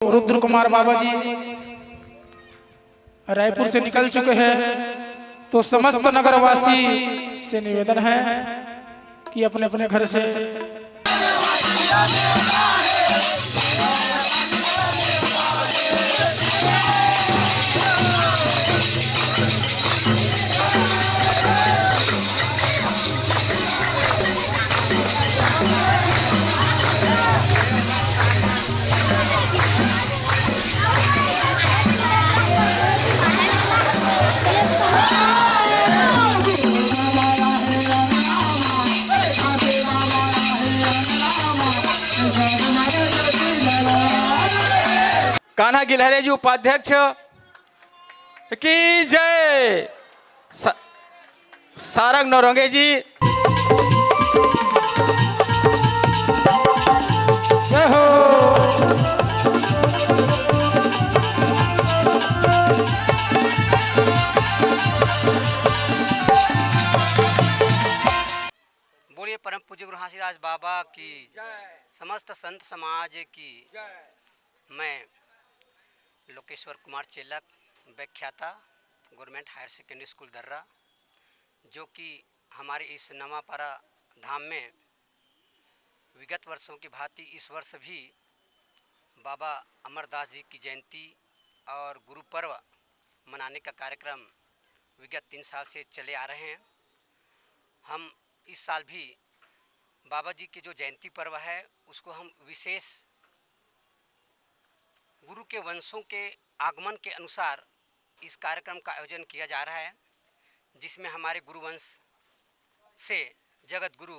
रुद्र कुमार बाबा जी रायपुर से निकल चुके हैं, तो समस्त नगरवासी से निवेदन है कि अपने अपने घर से कान्हा गिलहरे जी उपाध्यक्ष की जय। सारंग नौरंगे जी जय हो। बोलिए परम पूज्य गुरु हांसीदास बाबा की समस्त संत समाज की। मैं लोकेश्वर कुमार चेलक, व्याख्याता, गवर्नमेंट हायर सेकेंडरी स्कूल दर्रा, जो कि हमारे इस नवापारा धाम में विगत वर्षों की भांति इस वर्ष भी बाबा अमरदास जी की जयंती और गुरु पर्व मनाने का कार्यक्रम विगत 3 साल से चले आ रहे हैं। हम इस साल भी बाबा जी के जो जयंती पर्व है उसको हम विशेष गुरु के वंशों के आगमन के अनुसार इस कार्यक्रम का आयोजन किया जा रहा है, जिसमें हमारे गुरुवंश से जगत गुरु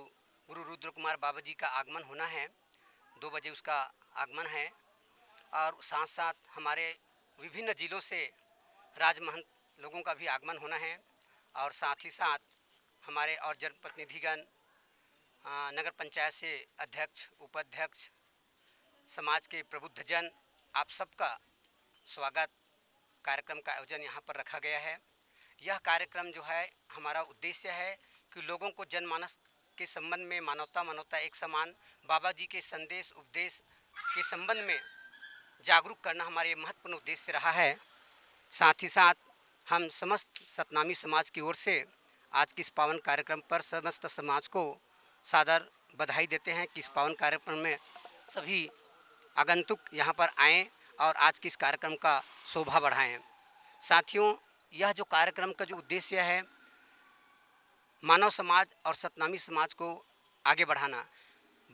गुरु रुद्र कुमार बाबा जी का आगमन होना है। 2 बजे उसका आगमन है और साथ साथ हमारे विभिन्न जिलों से राजमहंत लोगों का भी आगमन होना है और साथ ही साथ हमारे और जनप्रतिनिधिगण, नगर पंचायत से अध्यक्ष, उपाध्यक्ष, समाज के प्रबुद्धजन, आप सबका स्वागत कार्यक्रम का आयोजन यहाँ पर रखा गया है। यह कार्यक्रम जो है हमारा उद्देश्य है कि लोगों को जनमानस के संबंध में मानवता एक समान बाबा जी के संदेश उपदेश के संबंध में जागरूक करना हमारे महत्वपूर्ण उद्देश्य रहा है। साथ ही साथ हम समस्त सतनामी समाज की ओर से आज के इस पावन कार्यक्रम पर समस्त समाज को सादर बधाई देते हैं कि इस पावन कार्यक्रम में सभी आगंतुक यहाँ पर आएँ और आज के इस कार्यक्रम का शोभा बढ़ाएं। साथियों, यह जो कार्यक्रम का जो उद्देश्य है मानव समाज और सतनामी समाज को आगे बढ़ाना।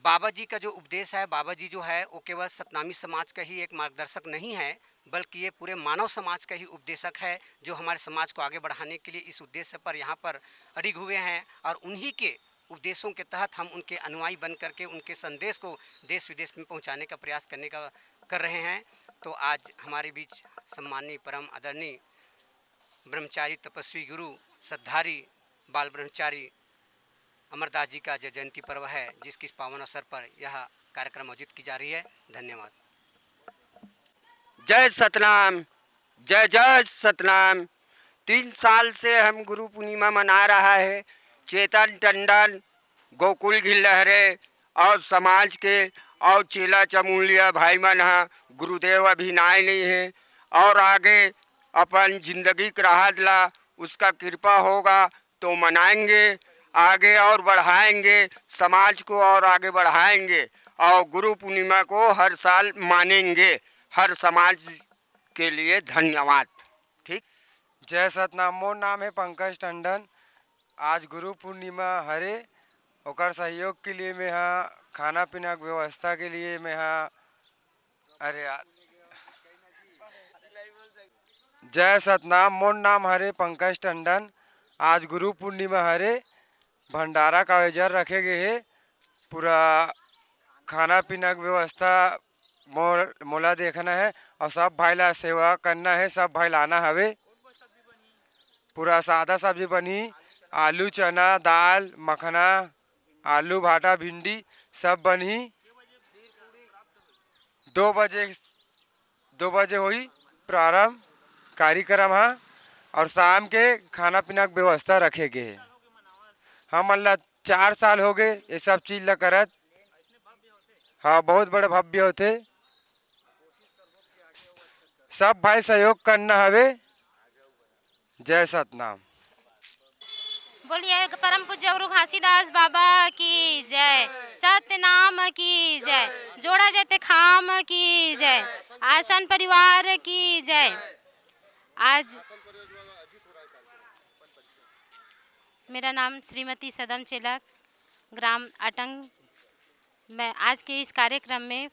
बाबा जी का जो उपदेश है, बाबा जी जो है वो केवल सतनामी समाज का ही एक मार्गदर्शक नहीं है, बल्कि ये पूरे मानव समाज का ही उपदेशक है, जो हमारे समाज को आगे बढ़ाने के लिए इस उद्देश्य पर यहाँ पर अड़िग हुए हैं और उन्हीं के उपदेशों के तहत हम उनके अनुयायी बन करके उनके संदेश को देश विदेश में पहुँचाने का प्रयास कर रहे हैं। तो आज हमारे बीच सम्माननीय परम आदरणीय ब्रह्मचारी तपस्वी गुरु सद्धारी बाल ब्रह्मचारी अमरदास जी का जो जयंती पर्व है, जिसकी इस पावन अवसर पर यह कार्यक्रम आयोजित की जा रही है। धन्यवाद। जय सतनाम, जय जय सतनाम। 3 साल से हम गुरु पूर्णिमा मना रहा है। चेतन टंडन, गोकुल गिलहरे और समाज के और चेला चमूलिया भाई मन गुरुदेव अभिनाय नहीं है और आगे अपन जिंदगी का राह ला उसका कृपा होगा तो मनाएंगे, आगे और बढ़ाएंगे, समाज को और आगे बढ़ाएंगे और गुरु पूर्णिमा को हर साल मानेंगे। हर समाज के लिए धन्यवाद। ठीक। जय सतनाम। मोर नाम है पंकज टंडन। आज गुरु पूर्णिमा हरे, ओकर सहयोग के लिए मैं यहाँ खाना पीना की व्यवस्था के लिए मैं यहाँ अरे यार जय सतनाम। मोर नाम हरे पंकज टंडन। आज गुरु पूर्णिमा हरे, भंडारा का आयोजन रखे गए है। पूरा खाना पीना की व्यवस्था मोला देखना है और सब भाई ला सेवा करना है। सब भाई लाना हवे। पूरा सादा सब्जी बनी, आलू चना दाल मखना आलू भाटा भिंडी सब बनी। 2 बजे हुई प्रारंभ कार्यक्रम है और शाम के खाना पीना की व्यवस्था रखे गए। हम अल्लाह 4 साल हो गए ये सब चीज़ ला करत। हाँ, बहुत बड़े भव्य होते। सब भाई सहयोग करना हवे। जय सतनाम। बोलिए परम पूज्य गुरु घासीदास बाबा की जय, सतनाम की जय, जोड़ा जते खाम की जय, आसन परिवार की जय। आज मेरा नाम श्रीमती सदम चिलक, ग्राम अटंग। मैं आज के इस कार्यक्रम में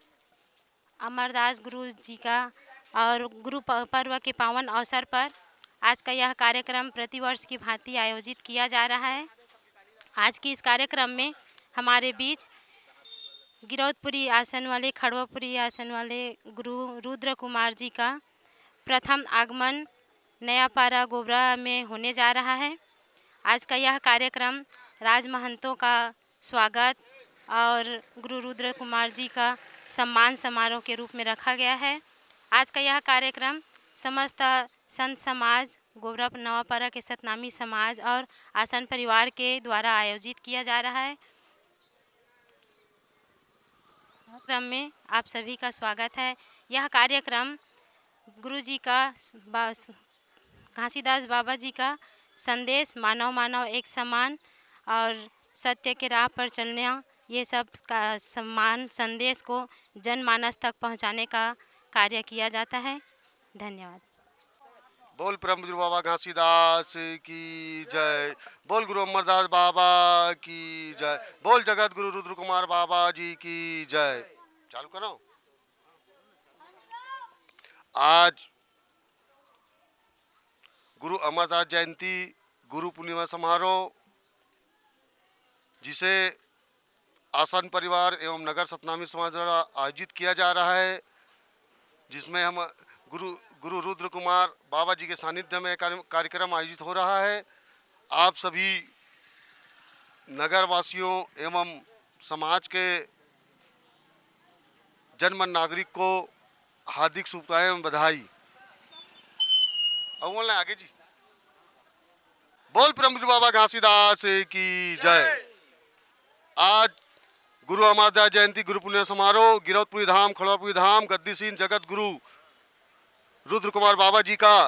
अमरदास गुरु जी का और गुरु पर्व के पावन अवसर पर आज का यह कार्यक्रम प्रतिवर्ष की भांति आयोजित किया जा रहा है। आज के इस कार्यक्रम में हमारे बीच गिरौदपुरी आसन वाले, खड़वापुरी आसन वाले गुरु रुद्र कुमार जी का प्रथम आगमन नया पारा गोबरा में होने जा रहा है। आज का यह कार्यक्रम राजमहंतों का स्वागत और गुरु रुद्र कुमार जी का सम्मान समारोह के रूप में रखा गया है। आज का यह कार्यक्रम समस्त संत समाज, गोबरा नवापारा के सतनामी समाज और आसन परिवार के द्वारा आयोजित किया जा रहा है। कार्यक्रम में आप सभी का स्वागत है। यह कार्यक्रम गुरु जी का, घासीदास बाबा जी का संदेश, मानव मानव एक समान और सत्य के राह पर चलना, ये सब का सम्मान संदेश को जनमानस तक पहुंचाने का कार्य किया जाता है। धन्यवाद। बोल परम गुरु बाबा घासीदास की जय, बोल गुरु अमरदास बाबा की जय, बोल जगत गुरु रुद्र कुमार बाबा जी की जय। चालू करो। आज गुरु अमरदास जयंती गुरु पूर्णिमा समारोह, जिसे आसन परिवार एवं नगर सतनामी समाज द्वारा आयोजित किया जा रहा है, जिसमें हम गुरु रुद्र कुमार बाबा जी के सानिध्य में कार्यक्रम आयोजित हो रहा है। आप सभी नगर वासियों एवं समाज के जनमन नागरिक को हार्दिक शुभकामनाएं एवं बधाई। अब बोलना आगे जी। बोल परम गुरु बाबा घासीदास की जय। आज गुरु अमरदास जयंती गुरु पूर्णिमा समारोह गिरौदपुरी धाम, खड़वापुरी धाम, गद्दीसीन जगत गुरु रुद्र कुमार बाबा जी का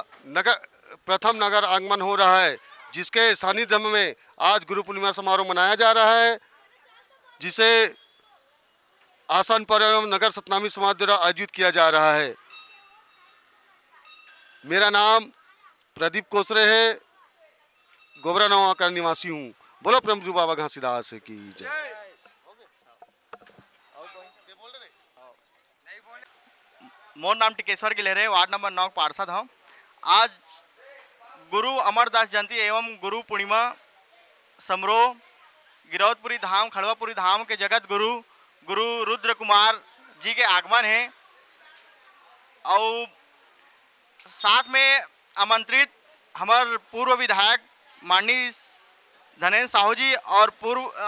प्रथम नगर आगमन हो रहा है, जिसके सानिध्य में आज गुरु पूर्णिमा समारोह मनाया जा रहा है, जिसे आसन पर एवं नगर सतनामी समाज द्वारा आयोजित किया जा रहा है। मेरा नाम प्रदीप कोसरे है, गोबरा नवा का निवासी हूँ। बोलो परम गुरु बाबा घासीदास की जय। मोर नाम टिकेश्वर गिलहरे, वार्ड नंबर 9 पार्षद हूँ। आज गुरु अमरदास जयंती एवं गुरु पूर्णिमा समारोह गिरौदपुरी धाम, खड़वापुरी धाम के जगत गुरु गुरु रुद्र कुमार जी के आगमन है और साथ में आमंत्रित हमारे पूर्व विधायक माननीय धनेन्द्र साहू जी और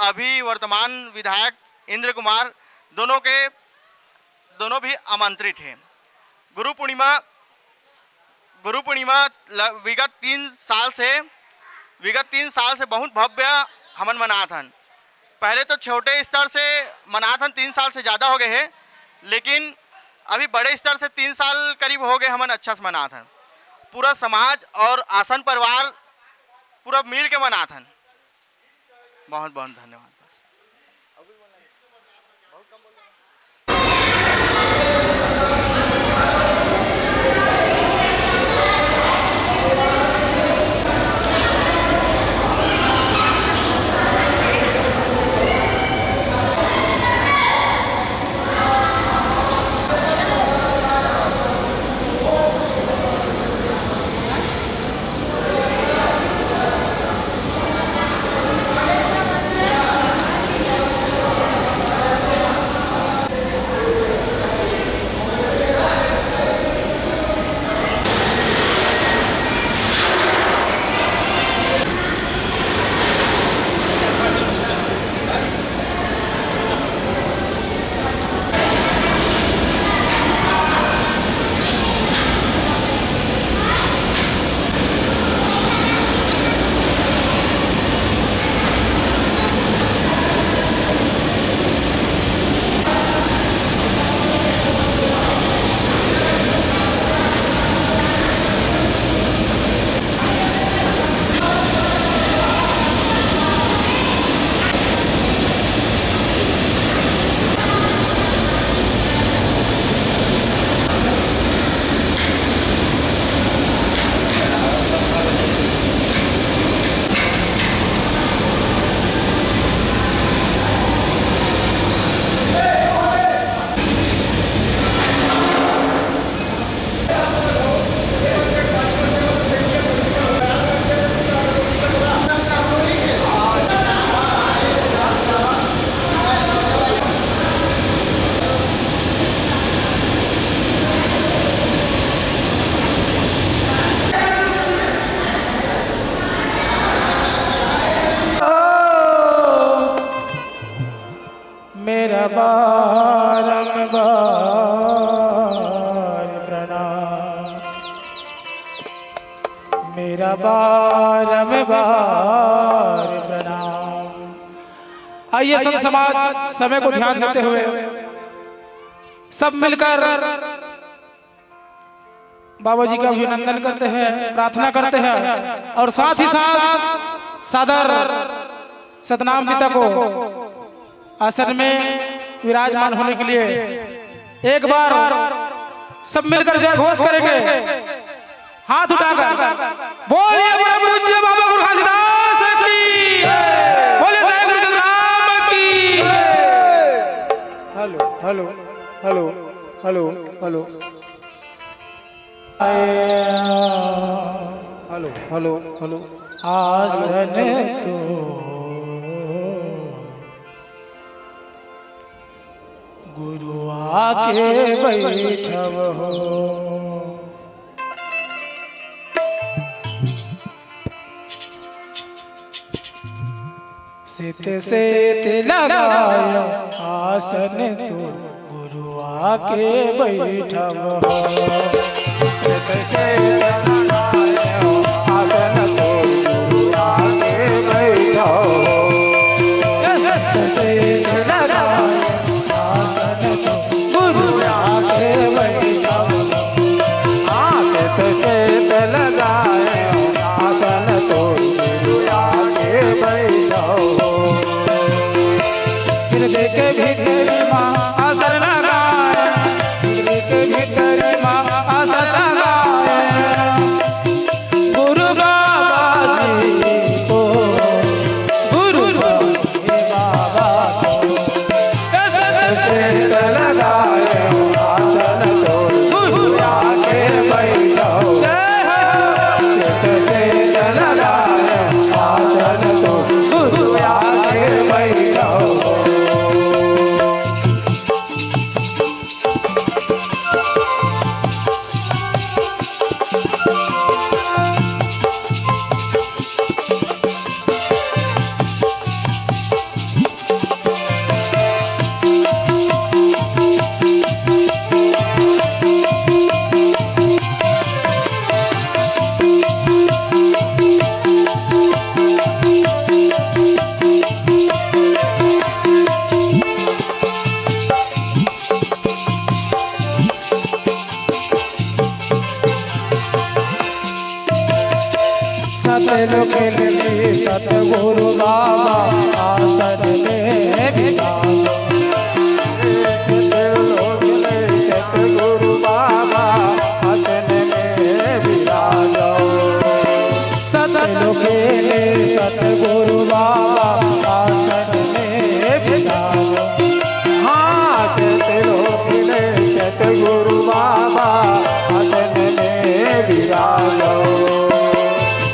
अभी वर्तमान विधायक इंद्र कुमार दोनों भी आमंत्रित हैं। गुरु पूर्णिमा विगत 3 साल से बहुत भव्य हमन मनाथन। पहले तो छोटे स्तर से मनाथन, 3 साल से ज़्यादा हो गए हैं, लेकिन अभी बड़े स्तर से 3 साल करीब हो गए हमन अच्छा से मनाथन। पूरा समाज और आसन परिवार पूरा मिल के मनाथन। बहुत बहुत धन्यवाद। मेरा बारंबार प्रणाम। आइए संत समाज समय को ध्यान देते हुए सब मिलकर बाबा जी का अभिनंदन करते हैं, प्रार्थना करते हैं और साथ ही साथ सादर सतनाम पिता को आसन में विराजमान होने के लिए एक बार सब मिलकर जय घोष करेंगे, हाथ उठाकर बोलिए परम पूज्य बाबा गुरु घासीदास की, बोले साईं गुरु सतनाम की। Hello hello hello hello hello hello hello hello आसन तो गुरु आके बैठव हो, सित सेत लगाया आसन तो गुरु आके बैठव हो, सित सेत लगाया आसन तो गुरु आके बैठव हो, सित सेत लगाया आसन तो गुरु आके बैठव हो, सित सेत लगाया आसन तो गुरु आके बैठव हो। हृदय के भीतर माँ आसन लगाए, हृदय के भीतर माँ आसन लगाए, गुरु बाबा जी को, गुरु बाबा को से लगाए आसन तो गुरु आके बैठो, से लगाए आसन तो गुरु आके बैठो। सतगुरु बाबा आसन में विराजो, सतगुरु बाबा आसन में विराजो, सतलोकेले सतगुरु बाबा आसन में विराजो, हाँ सतलोकेले सतगुरु बाबा आसन में विराजो,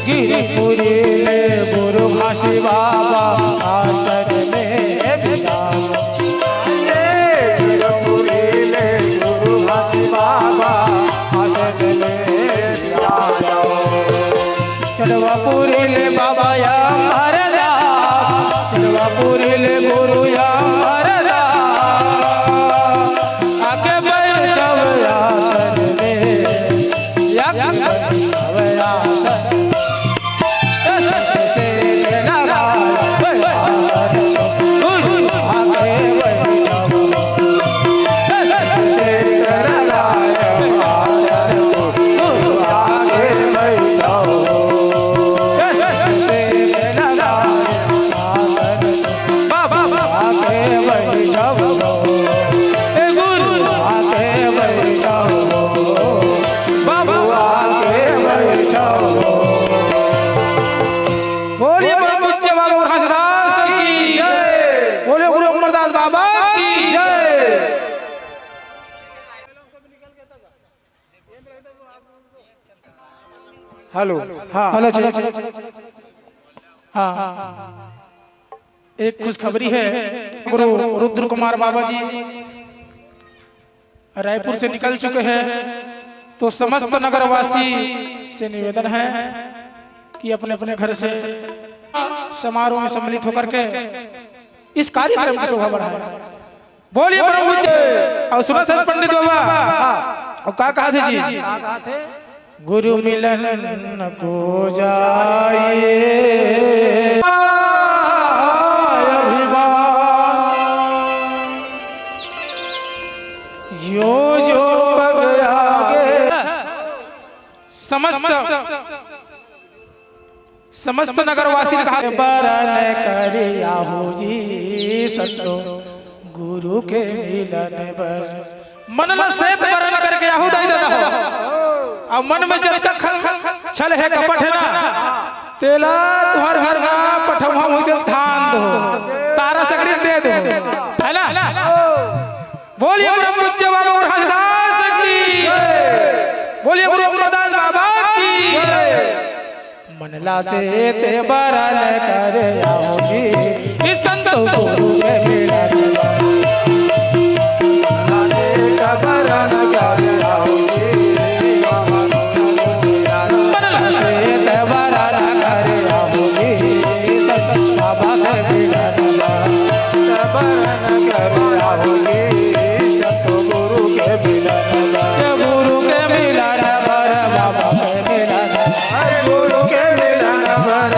गिरिपुरी में गुरु घासी बाबा आसन में विराजो, गिरिपुरी में गुरु घासी बाबा आसन में विराजो, चलवापुरी ले बाबा या हरदा, चलवापुरी ले गुरु या हरदा, आके बैठव आसन में या बैठव आसन हेलो हाँ हेलो हाँ एक खुशखबरी है। गुरु रुद्र कुमार बाबा जी रायपुर से निकल चुके हैं, तो समस्त नगरवासी से निवेदन है कि अपने अपने घर से समारोह में सम्मिलित होकर के इस कार्यक्रम की शोभा बढ़ाएं। बोलिए परम पूज्य और सुना पंडित बाबा और क्या कहा थे जी? गुरु मिलन को जाइए अभिमान, जो जो पग आगे समस्त नगरवासी ने कहा बरन करियाहू जी संतो गुरु के मिलन बर मन ल सेत बरन करके आहू दाई दादा हो। अब मन में जब तक छल है कपट है ना तेला तुम्हार घर ना पठवा मुझे धान दो तारा सकरी दे दो है ना। बोलिए ब्रह्म पूज्य बाबा और हंसदास की, बोलिए गुरु अमरदास बाबा की। मनला से ते बरन कर आओ जी इस संतो गुरु के मिलन बरन कर आओ जी, मनला से ते बरन कर आओ जी संतो बाबा के मिलन बरन कर आओ जी संतो गुरु के मिलन, गुरु के मिलन बर बाबा के मिलन, गुरु के मिलन बर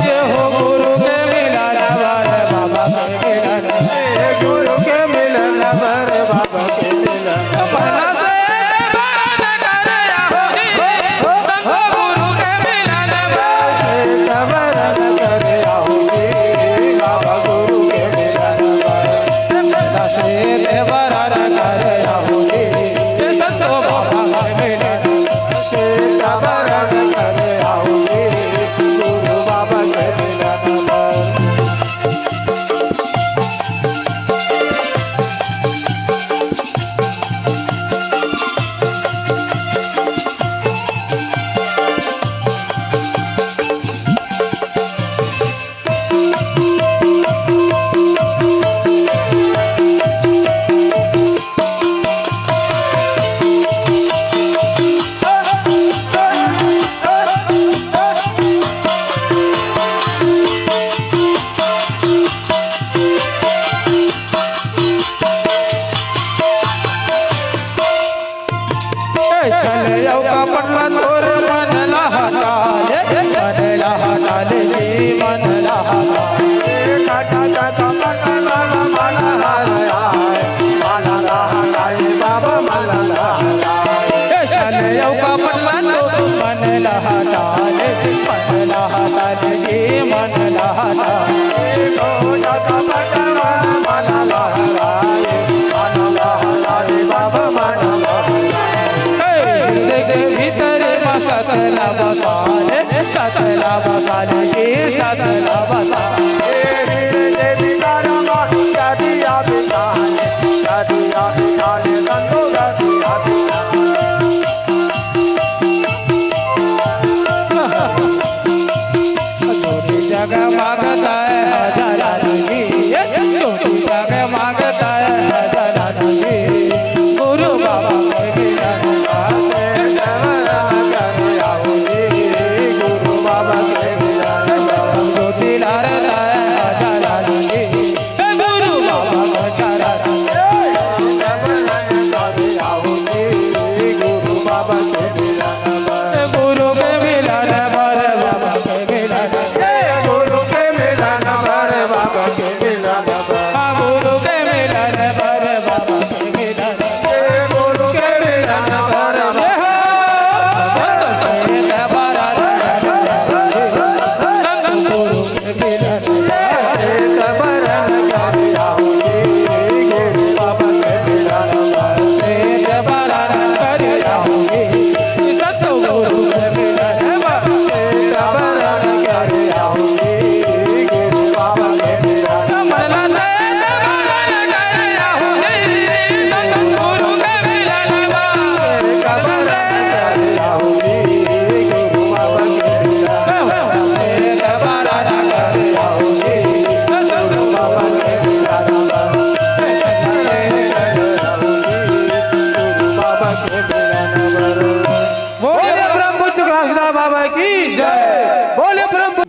ये हो गुरु के मिलन बर बाबा के मिलन, गुरु के मिलन बर बाबा के मिलन। पहला से बरन कर आओ जी संतो गुरु के मिलन बरन कर आओ जी बाबा गुरु के मिलन, पहला से बरन कर आओ जी संतो बाबा के मिलन, बरन कर आओ जी गुरु बाबा के मिलन। चले जाओ का पटला तोर मन लहटाले जी मन लहटाले काटा काटा पटला मन लहटाए बाबा मन लहटाए। चले जाओ का पटला तोर मन लहटाले जी मन लहटाए, काटा पटला मन लहटाए बाबा मन भीतर सतला बसाले जी सतला बसाले जगह मांगता है हजारा जी, जगह मांगता है हजारा जी गुरु बाबा के मिलन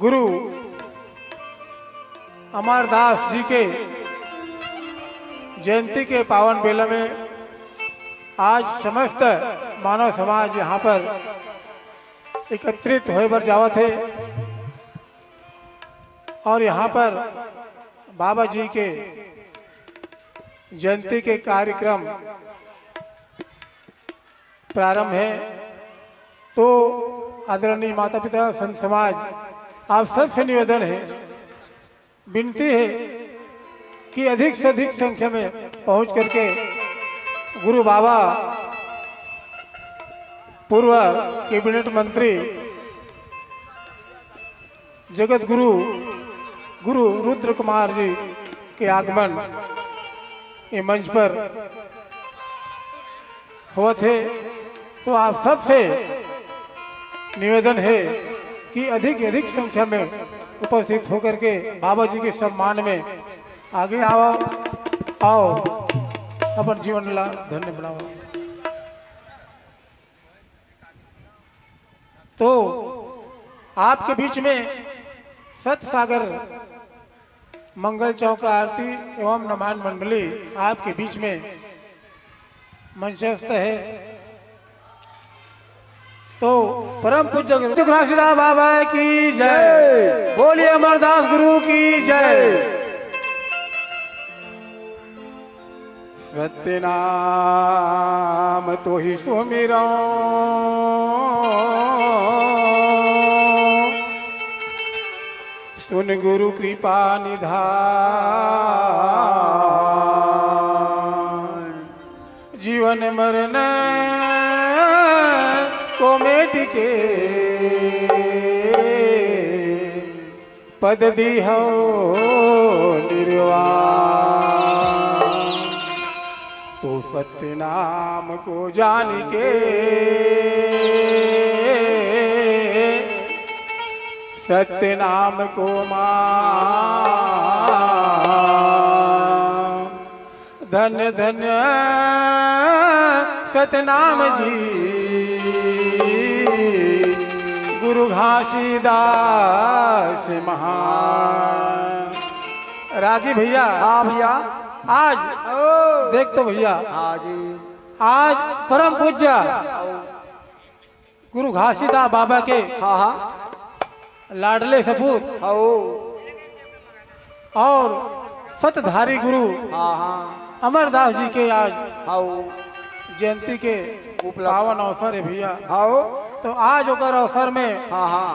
गुरु अमरदास जी के जयंती के पावन बेला में आज समस्त मानव समाज यहाँ पर एकत्रित होए बर जावत है और यहाँ पर बाबा जी के जयंती के कार्यक्रम प्रारंभ है। तो आदरणीय माता पिता संत समाज, आप सबसे निवेदन है, विनती है कि अधिक से अधिक संख्या में पहुंच करके गुरु बाबा, पूर्व कैबिनेट मंत्री, जगत गुरु गुरु रुद्र कुमार जी के आगमन ये मंच पर हुआ थे। तो आप सबसे निवेदन है कि अधिक अधिक संख्या में उपस्थित होकर के बाबा जी के सम्मान में आगे आओ अपन जीवन ला धन्य बनाओ। तो आपके बीच में सत सागर मंगल चौक आरती एवं नमान मंडली आपके बीच में मंचस्थ है। तो परम पूज्य गुरु घासीदास बाबा की जय, बोलिए अमरदास गुरु की जय। सत्य नाम तो ही सुमिरो, सुन गुरु कृपा निधान, जीवन मरण को मेट के पद दिहो निर्वाण। तो सत्य नाम को जान के सत्य नाम को मान, धन्य धन्य सतनाम जी गुरु घासीदास महान। रागी भैया, हाँ भैया, आज देख तो भैया, हाँ जी, आज परम पूज्य गुरु घासीदास बाबा के हाँ हाँ लाडले सपूत हाँ और सतधारी गुरु हाँ हाँ अमरदास जी के आज हाँ जयंती के पावन अवसर है भैया। हाँ तो आज ओकर अवसर में हाँ हाँ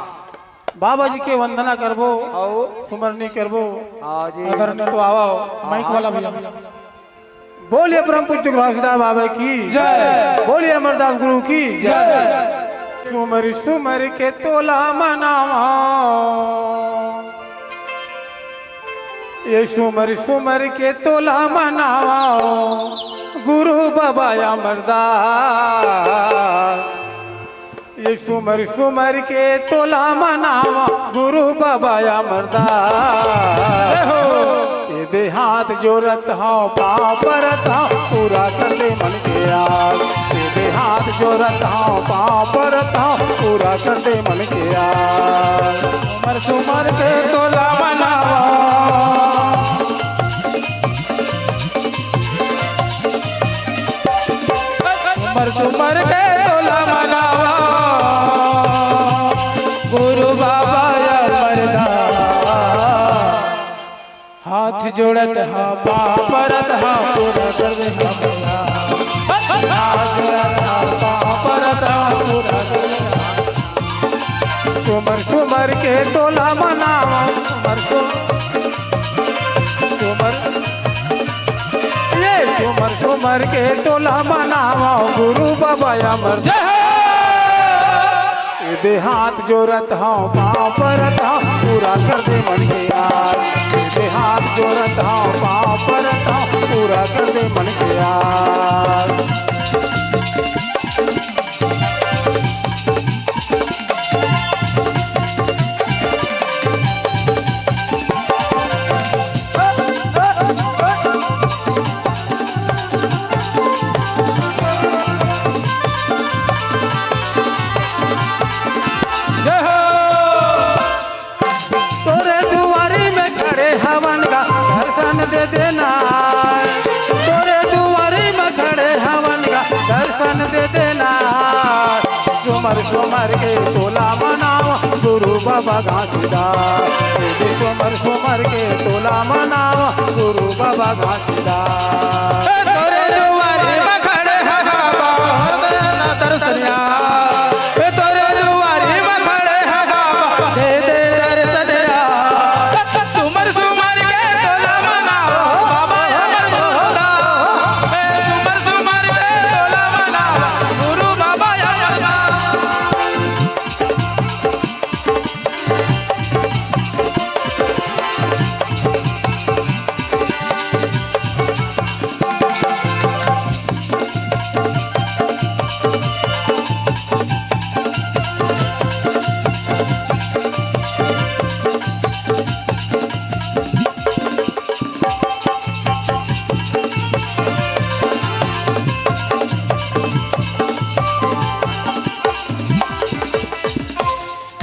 बाबा जी के वंदना करबो, हाँ सुमरनी करबो। हाँ जी, आदरणीय तो आओ माइक वाला भैया, बोलिए परम पूज्य गुरु घासीदास बाबा की जय, बोलिए अमरदास गुरु की जय। सुमर सुमर के तोला मनावा, ये सुमर सुमर के तोला मनावा गुरु बाबा अमरदास। ये सुमर सुमर के तोला मनावा गुरु बाबा अमरदास। ये देहात जोरत हाँ पाँव परत हाँ पूरा कर दे मन के यार। ये देहात जोरत हाँ पाँव परत हाँ पूरा कर दे मन के यार। सुमर सुमर के तोला मनावा, सुमर सुमर के तोला मनावा गुरु बाबा अमरदास। हाथ जोड़त हाँ पाँव परत हाँ पूरा कर दे हम यार। हाथ जोड़त हाँ पाँव परत हाँ पूरा कर दे। सुमर सुमर के तोला मनावा, सुमर सुमर के तोला मनावा गुरु बाबा अमरदास। देहात जोरत हाँ पाँव परत हाँ पूरा कर दे मन के यार। देहात जोरत हाँ पाँव परत हाँ पूरा कर दे मन के यार। दे देना तोरे दुआरे में खड़े हवन घासीदास सुमर सुमर के तोला मनावा गुरु बाबा घासीदास सुमर सुमर के तोला मनावा गुरु बाबा घासीदास तोरे जुआरी में खड़े हैं बाबा न दर्शनिया तोरे जुआरी में खड़े हैं बाबा दे दे दर्शनिया सुमर सुमर के तोला मनावा बाबा अमर गुरुदास सुमर सुमर के तोला मनावा गुरु बाबा अमरदास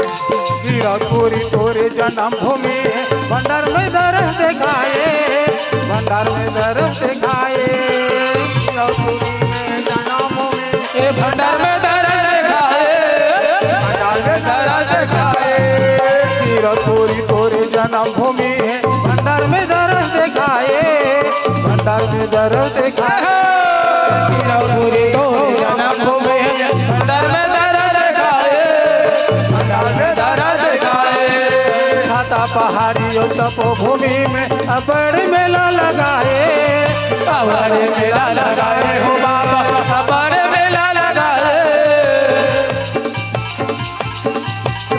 गिरपुरी तोरे जन्म भूमि भंडार में दरस दिखाए भंडार में दरस दिखाए गिरपुरी में जन्म भूमि ए भंडार में दरस दिखाए भंडार में दरस दिखाए गिरपुरी तोरे जन्म भूमि भंडार में दरस दिखाए भंडार में दरस दिखाए गिरपुरी तोरे जन्म भूमि भंडार में दरस दिखाए भंडार में दरस दिखाए छाता पहाड़ी और तपोभूमि में अबर मेला लगाए अबर मेला लगाए हो बाबा अबर मेला लगाए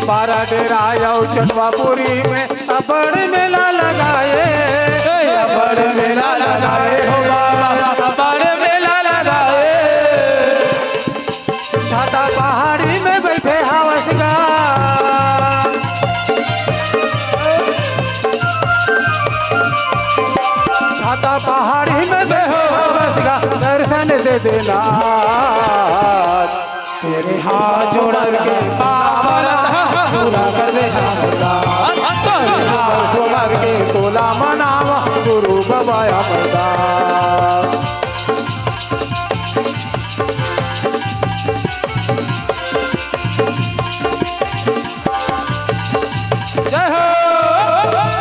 बारा डेरा और चंदवापुरी में अबर मेला लगाए अबर मेला लगाए हो बाबा अबर मेला लगाए छाता पहाड़ी में बैठे हवसगार छाता पहाड़ी में बैठे हवसगार दर्शन दे देना तेरे हाथ जोड़ के पावन पूरा कर दे सुमर के तोला मनावा गुरु बाबा अमरदास जय हो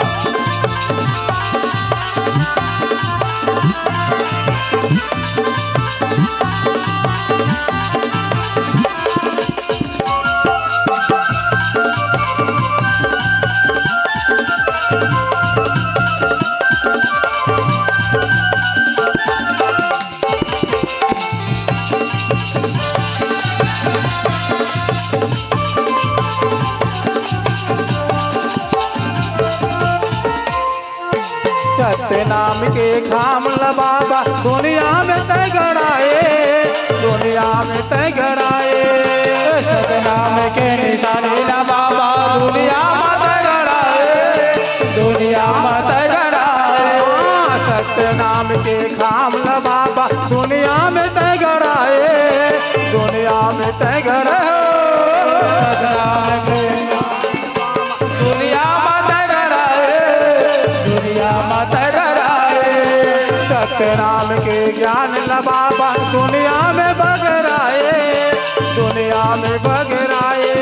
सत्य नाम के खाम बाबा दुनिया में तय गड़ाए दुनिया में तय गड़ाए सतनाम के निशानी ला बाबा दुनिया माता गड़ाए दुनिया माता गड़ाए सत्य नाम के खाम बाबा दुनिया में तय गड़ाए दुनिया में तय गड़ाए सतनाम के दुनिया माता गड़ाए दुनिया माता गड़ाए सत्य नाम के ज्ञान बाबा दुनिया में बगराए दुनिया में बगराए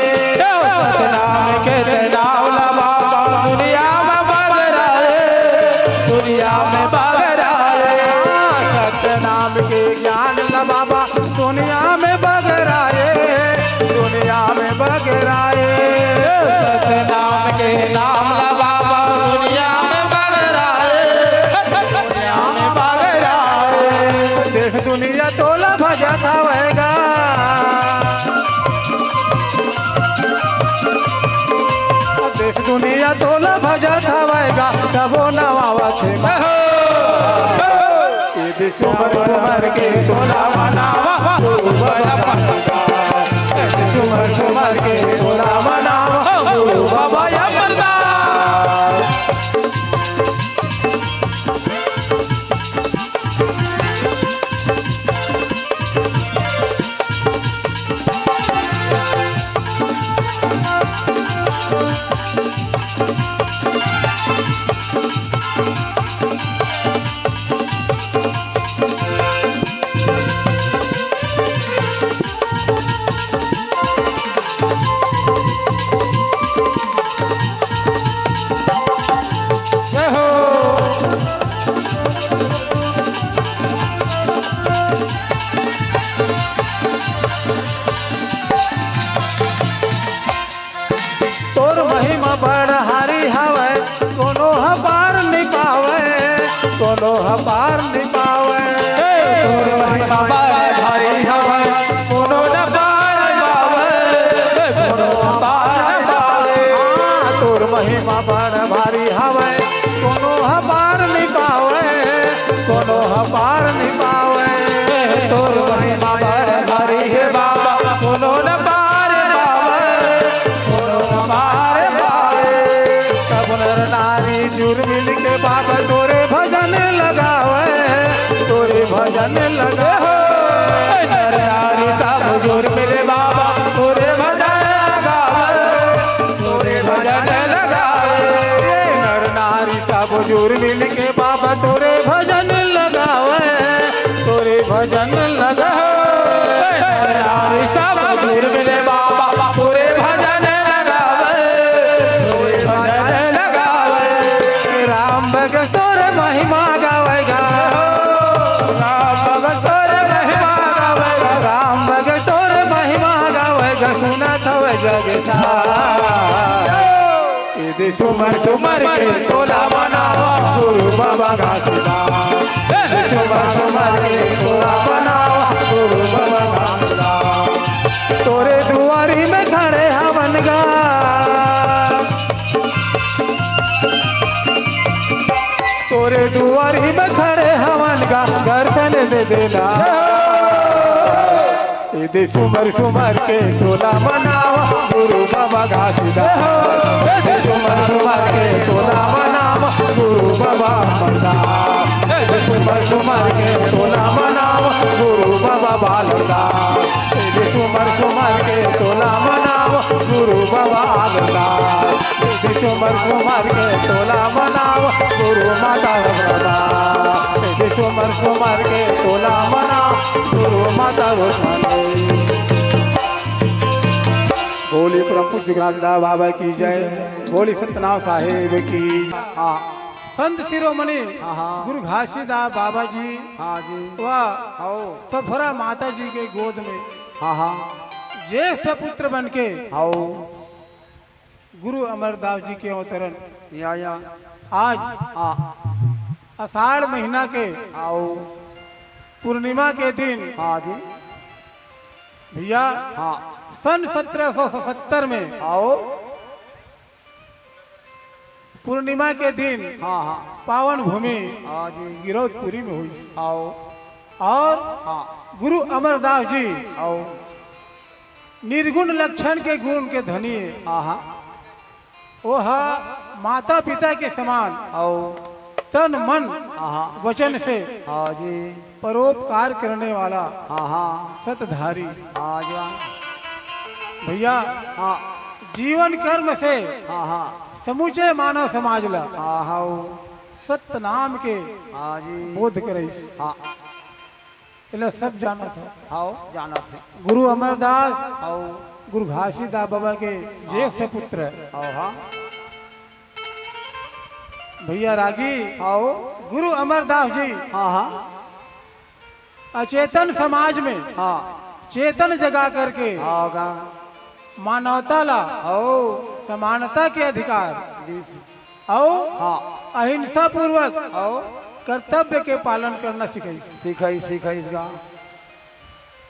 सतनाम के नाम ला बाबा दुनिया में बगराए दुनिया में बगराए सत्य नाम के ज्ञान बाबा दुनिया में बगराए दुनिया में बगराए सतनाम के नाम ला बाबा दुनिया में बगराए दुनिया में बगराए देख दुनिया तोला भजा खावेगा देख दुनिया तोला भजा खावेगा तबो नवावा थे ये भी सुमर सुमर के तोला मनावा गुरु बाबा सुमर सुमर के तोला मनावा गुरु बाबा अमरदास हमार निभावे तोर महिमा बड़ भारी हवे कोनो न पार पावे कोनो पार पावे तोर महिमा बड़ भारी हवे कोनो हमार निभावे कोनो हमार निभावे तोर महिमा बड़ भारी है बाबा कोनो न पार पावे कोनो न पार पावे सब नर नारी जुर मिल के बाबा तोरे भजन लगावे तोरे भजन लगावे नर नारी सब जोर मिले बाबा तोरे भजन लगावे तोरे भजन लगावे नर नारी सब जुर मिल के बाबा तोरे भजन लगावे तोरे भजन लगावे नर नारी सब जोर मिले बाबा तोरे भजन लगावे तोरे भजन लगावे राम भगत तोरे महिमा गावेगा राम भगत तोरे महिमा गावेगा राम भगत तोरे महिमा गावेगा सुनत हवे जगता यदि सुमर सुमर के तोला बनावा गुरु बाबा घासीदास सुमर सुमर के तोला बनावा गुरु बाबा घासीदास तोरे दुआरी में खड़े हवन गा तोरे दुआरी में खड़े हवन गा दर्शन दे देना यदि सुमर सुमर के तोला बनावा गुरु बाबा घासीदास यदि सुमर सुमर के तोला बनावा गुरु बाबा अमरदास यदि सुमर सुमर के तोला बनावा गुरु बाबा बालदास यदि सुमर सुमर के तोला बनावा गुरु बाबा आलदास यदि सुमर सुमर के तोला बनावा गुरु माता प्रदास यदि सुमर सुमर के तोला बनावा गुरु माता बोली परम पूज्य ज्ञानदास बाबा की जय बोली सतनाम साहेब की हाँ संत शिरोमणि गुरु घासीदास बाबा जी हाँ जी वह सफरा माता जी के गोद में हाँ ज्येष्ठ पुत्र बन के गुरु अमरदास जी के अवतरण आज आषाढ़ महीना के पूर्णिमा के दिन हाँ जी भैया सन 1777 में पूर्णिमा के दिन पावन भूमि गिरौदपुरी में हुई और गुरु अमरदास जी निर्गुण लक्षण के गुण के धनी वह माता पिता के समान तन मन वचन से परोपकार करने वाला सतधारी भैया जीवन कर्म से समूचे मानव समाज ला सत्य नाम के बोध करे सब जाना था गुरु अमरदास गुरु घासीदास बाबा के ज्येष्ठ पुत्र भैया रागी गुरु अमरदास जी अचेतन समाज में चेतन जगा करके मानवता ला समानता के अधिकार और अहिंसा पूर्वक कर्तव्य के पालन करना सिखाई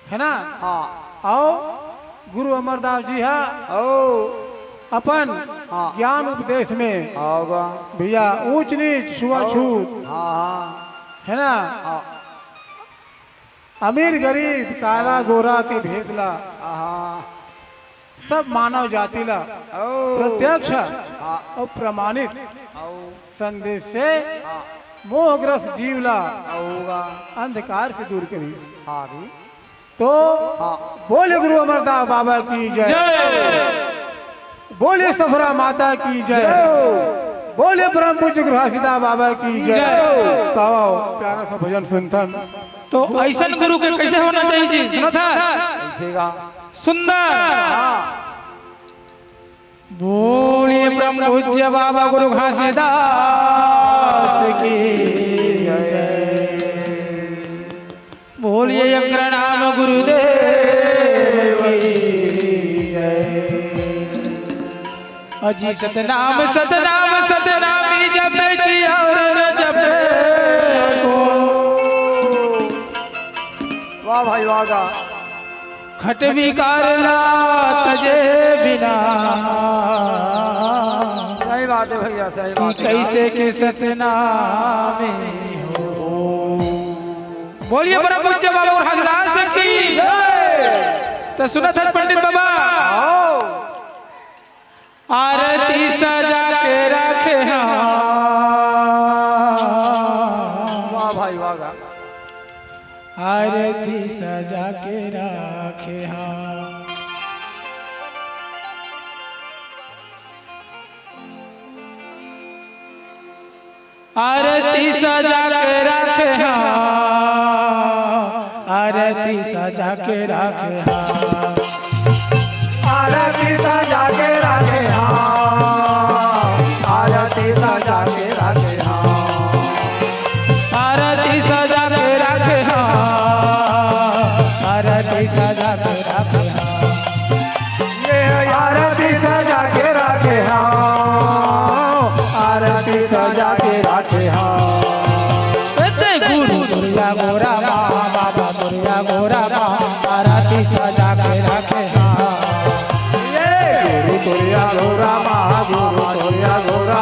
है ना आओ गुरु अमरदास जी अपन ज्ञान उपदेश में भैया ऊंच नीच छुआछूत है ना अमीर गरीब काला गोरा के भेदला सब मानव जाति ला प्रत्यक्ष और प्रमाणित संदेश से मोहग्रस्त जीव ला अंधकार से दूर करी तो बोले गुरु अमरदास बाबा की जय बोले सफरा माता की जय बोले परम पूज्य गुरु घासीदास बाबा की जय प्यारा सा भजन सुनतन तो ऐसा गुरु के कैसे होना चाहिए जी सुनो था सुंदर बोलिए परम पूज्य बाबा गुरु घासीदास की जय बोलिए अग्रनाम गुरुदेव की जय अजी सतनाम सतनाम सतनामी जप की और न जप को वाह भाई वाह का खट विकारला तजे बिना सही बात है भैया सही कि बात है कैसे के सतनामे हो। बोलिए परम पूज्य बाबा और हजरात सखी तो सुनत है पंडित बाबा आरती सजा के रखे वाह भाई वाह का आरती सजा के रखे आरती सजा के रखे आरती सजा के रखे आरती सजा के रखे आरती सजा के रखे आरती सजा के रखे आरती सजा के रखे ये आरती सजा के रखे आरती सजा के रखे गुरु दुर्गा गोरा बाबा दुर्गा गोरा आरती सजा के रखे गुरु तुरिया गोरा गुरु तुरिया गोरा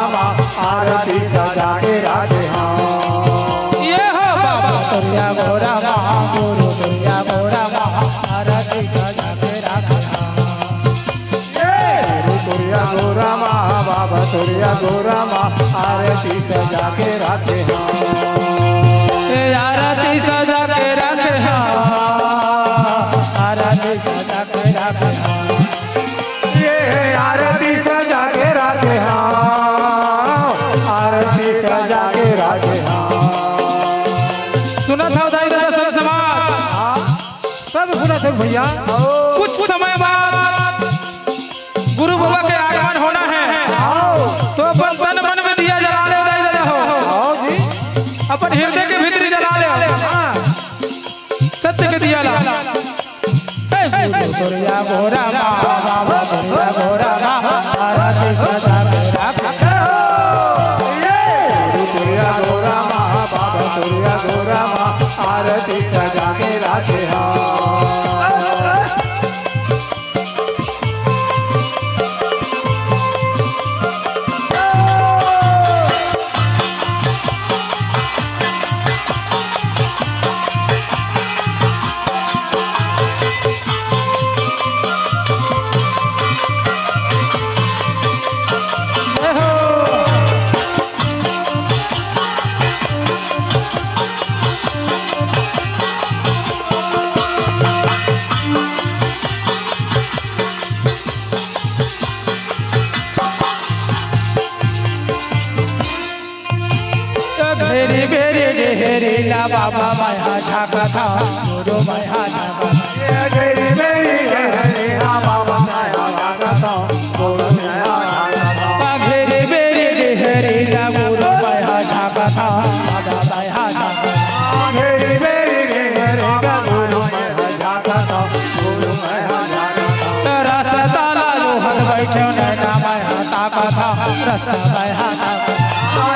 आरती सजा के रखे ये हो बाबा दुर्गा गोरा गुरु दुर्गा गोरा आरती सजा के रखे गुरु तुरिया गोरा बाबा तुरिया गोरा आरती सजा के रखे आरती सजा के रखे आरती सजा के रखे ये आरती सजा के रखे आरती सजा के रखे सुना था उदाई दरअसल समाज सब सुना थे भैया कुछ समय बाद गुरु बाबा के आगमन होना है तो अपन तन मन में दिया जला ले उदाई दादा हो जी अपन हृदय के भीतर जला ले सत्य के दिया ला दुर्गा गोरा बाबा दुर्गा गोरा आरती सजा के रखे तुरिया गोरा बाबा तुरिया गोरा आरती सजा के रखे घेरी घेरी ढेरी ला बाबा माया झाका था गुरु माया झाका घेरी मेरी घेरी बाबा माया झाका था गुरु माया झाका था घेरी बेरी ढेरी ला गुरु माया झाका था बाबा माया झाका घेरी मेरी घेरी गुरु माया झाका था गुरु माया झाका था रास्ता ला लोहन बैठे नैना माया ताका था रास्ता माया ताका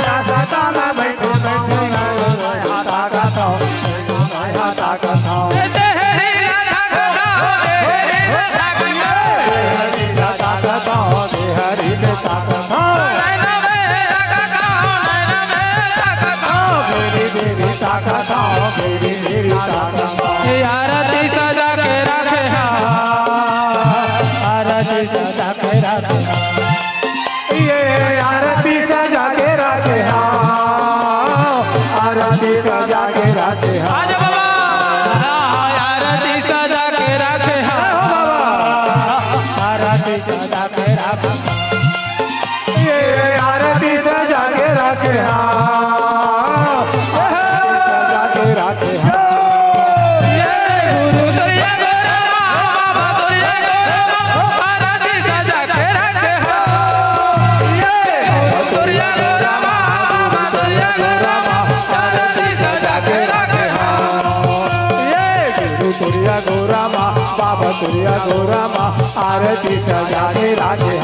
रास्ता में बैठे बैठे माया ताका था माया ताका था ढेरी ला झाका था ढेरी ला झाका था हरि ला ताका था हरि ले ताका था नैना में ताका था नैना में ताका था मेरी देवी ताका था मेरी देवी ताका था आरती सजा के रखे आरती सजा के रखे ये आरती सजा के रखे आरती सजा के रखे आज बाबा आरती सजा के रखे आरती सजा के रखे ये आरती सजा के रखे सजा के रखे ये गुरु दुर्गा गोरा बाबा दुर्गा गोरा आरती सजा के रखे गुरु दुर्गा गोरा बाबा दुर्गा गोरा आरती सजा के रखे ये गुरु तुरिया गोरा बाबा तुरिया गोरा आरती सजा के रखे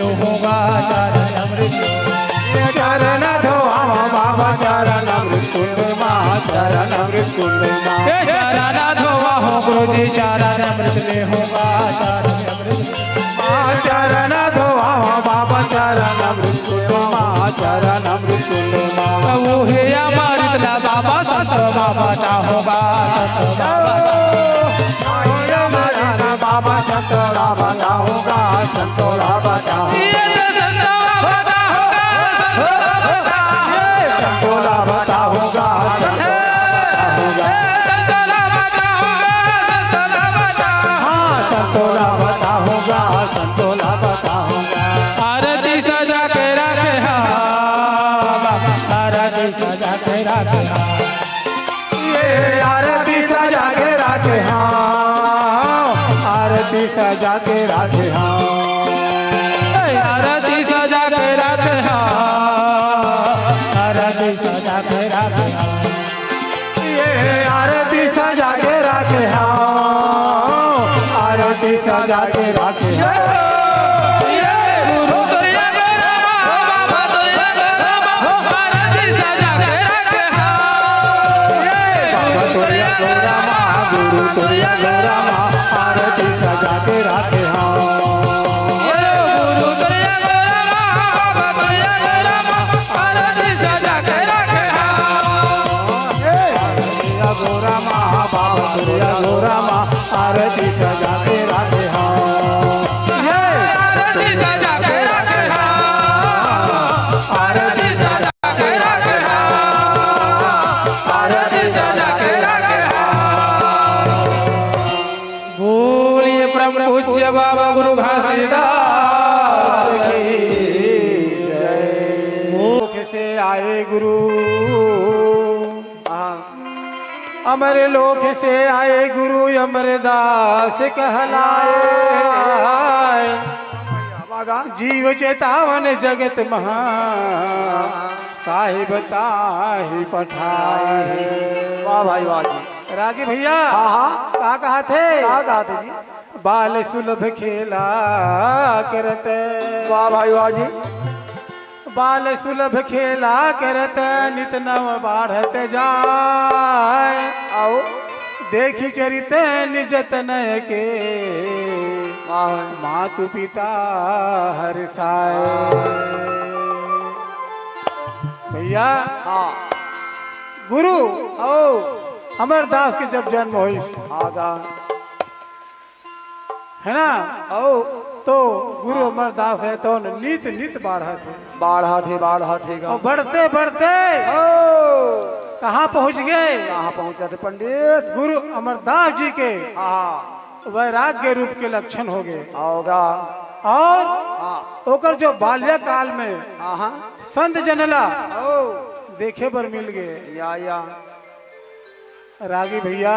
लो होगा चरण अमृत चरण धोआवा बाबा चरण अमृत कुंड माँ चरण अमृत कुंड माँ चरण धोवा हो गुरु जी चरण अमृत ले होगा चरण अमृत चरण धोआवा बाबा चरण अमृत कुंड माँ चरण अमृत कुंड माँ वो है अमृत ला बाबा संत बाबा टा होगा संत बाबा संतोरा बना होगा संतोरा बना संतोरा बता होगा संतोरा बता होगा संतोरा बता होगा आरती सजा के रखे आरती सजा के रखे ये आरती सजा के रखे आरती सजा के रखे आरती सजा के रखे आरती सजा के रखे ये आरती सजा के रखे आरती सजा के रखे गुरु तुरिया गोरा बाबा तुरिया गोरा आरती सजा के रखे बाबा तुरिया गोरा गुरु तुरिया गोरा आरती सजा के रखे गुरु तुरिया गोरा बाबा तुरिया गोरा आरती सजा के रखे गोरा बाबा तुरिया गोरा आरती सजा के रखे आरती सजा के रखे आरती सजा के रखे आरती सजा के रखे बोलिए परम पूज्य बाबा गुरु घासीदास की मुख से आए गुरु अमर लोक से आए गुरु अमरदास कहलाए जीव चेतावन जगत महा साहिब ताहि पठाए वाह भाई वाह रागी भैया का कहा थे जी बाल सुलभ खेला करते वाह भाई वाह जी बाल सुलभ खेला करत नित नव बाढ़त जाय आओ देखी चरित निज तनय के मातु पिता हर्षाय भैया गुरु अमरदास के जब जन्म हुई है ना तो गुरु अमरदास है तो नित नित बाढ़ा थे और बढ़ते बढ़ते कहाँ पहुँच गए पहुंचा थे पंडित गुरु अमरदास जी के वैराग्य रूप के लक्षण हो गए होगा और ओकर जो बाल्य काल में संत जनला देखे पर मिल गए या रागी भैया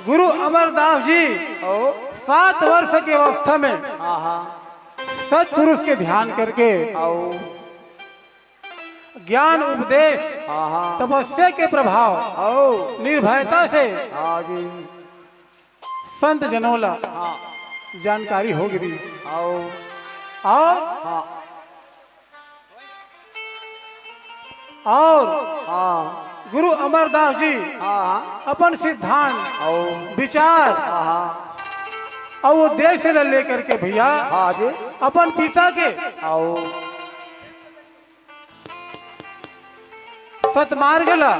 गुरु अमरदास जी 7 वर्ष की अवस्था में सत्पुरुष के ध्यान करके ज्ञान उपदेश तपस्या के प्रभाव निर्भयता से संत जनोला जानकारी हो गई और गुरु अमरदास जी अपन सिद्धांत विचार और वो देश से लेकर के भैया अपन पिता के सतमार्ग ला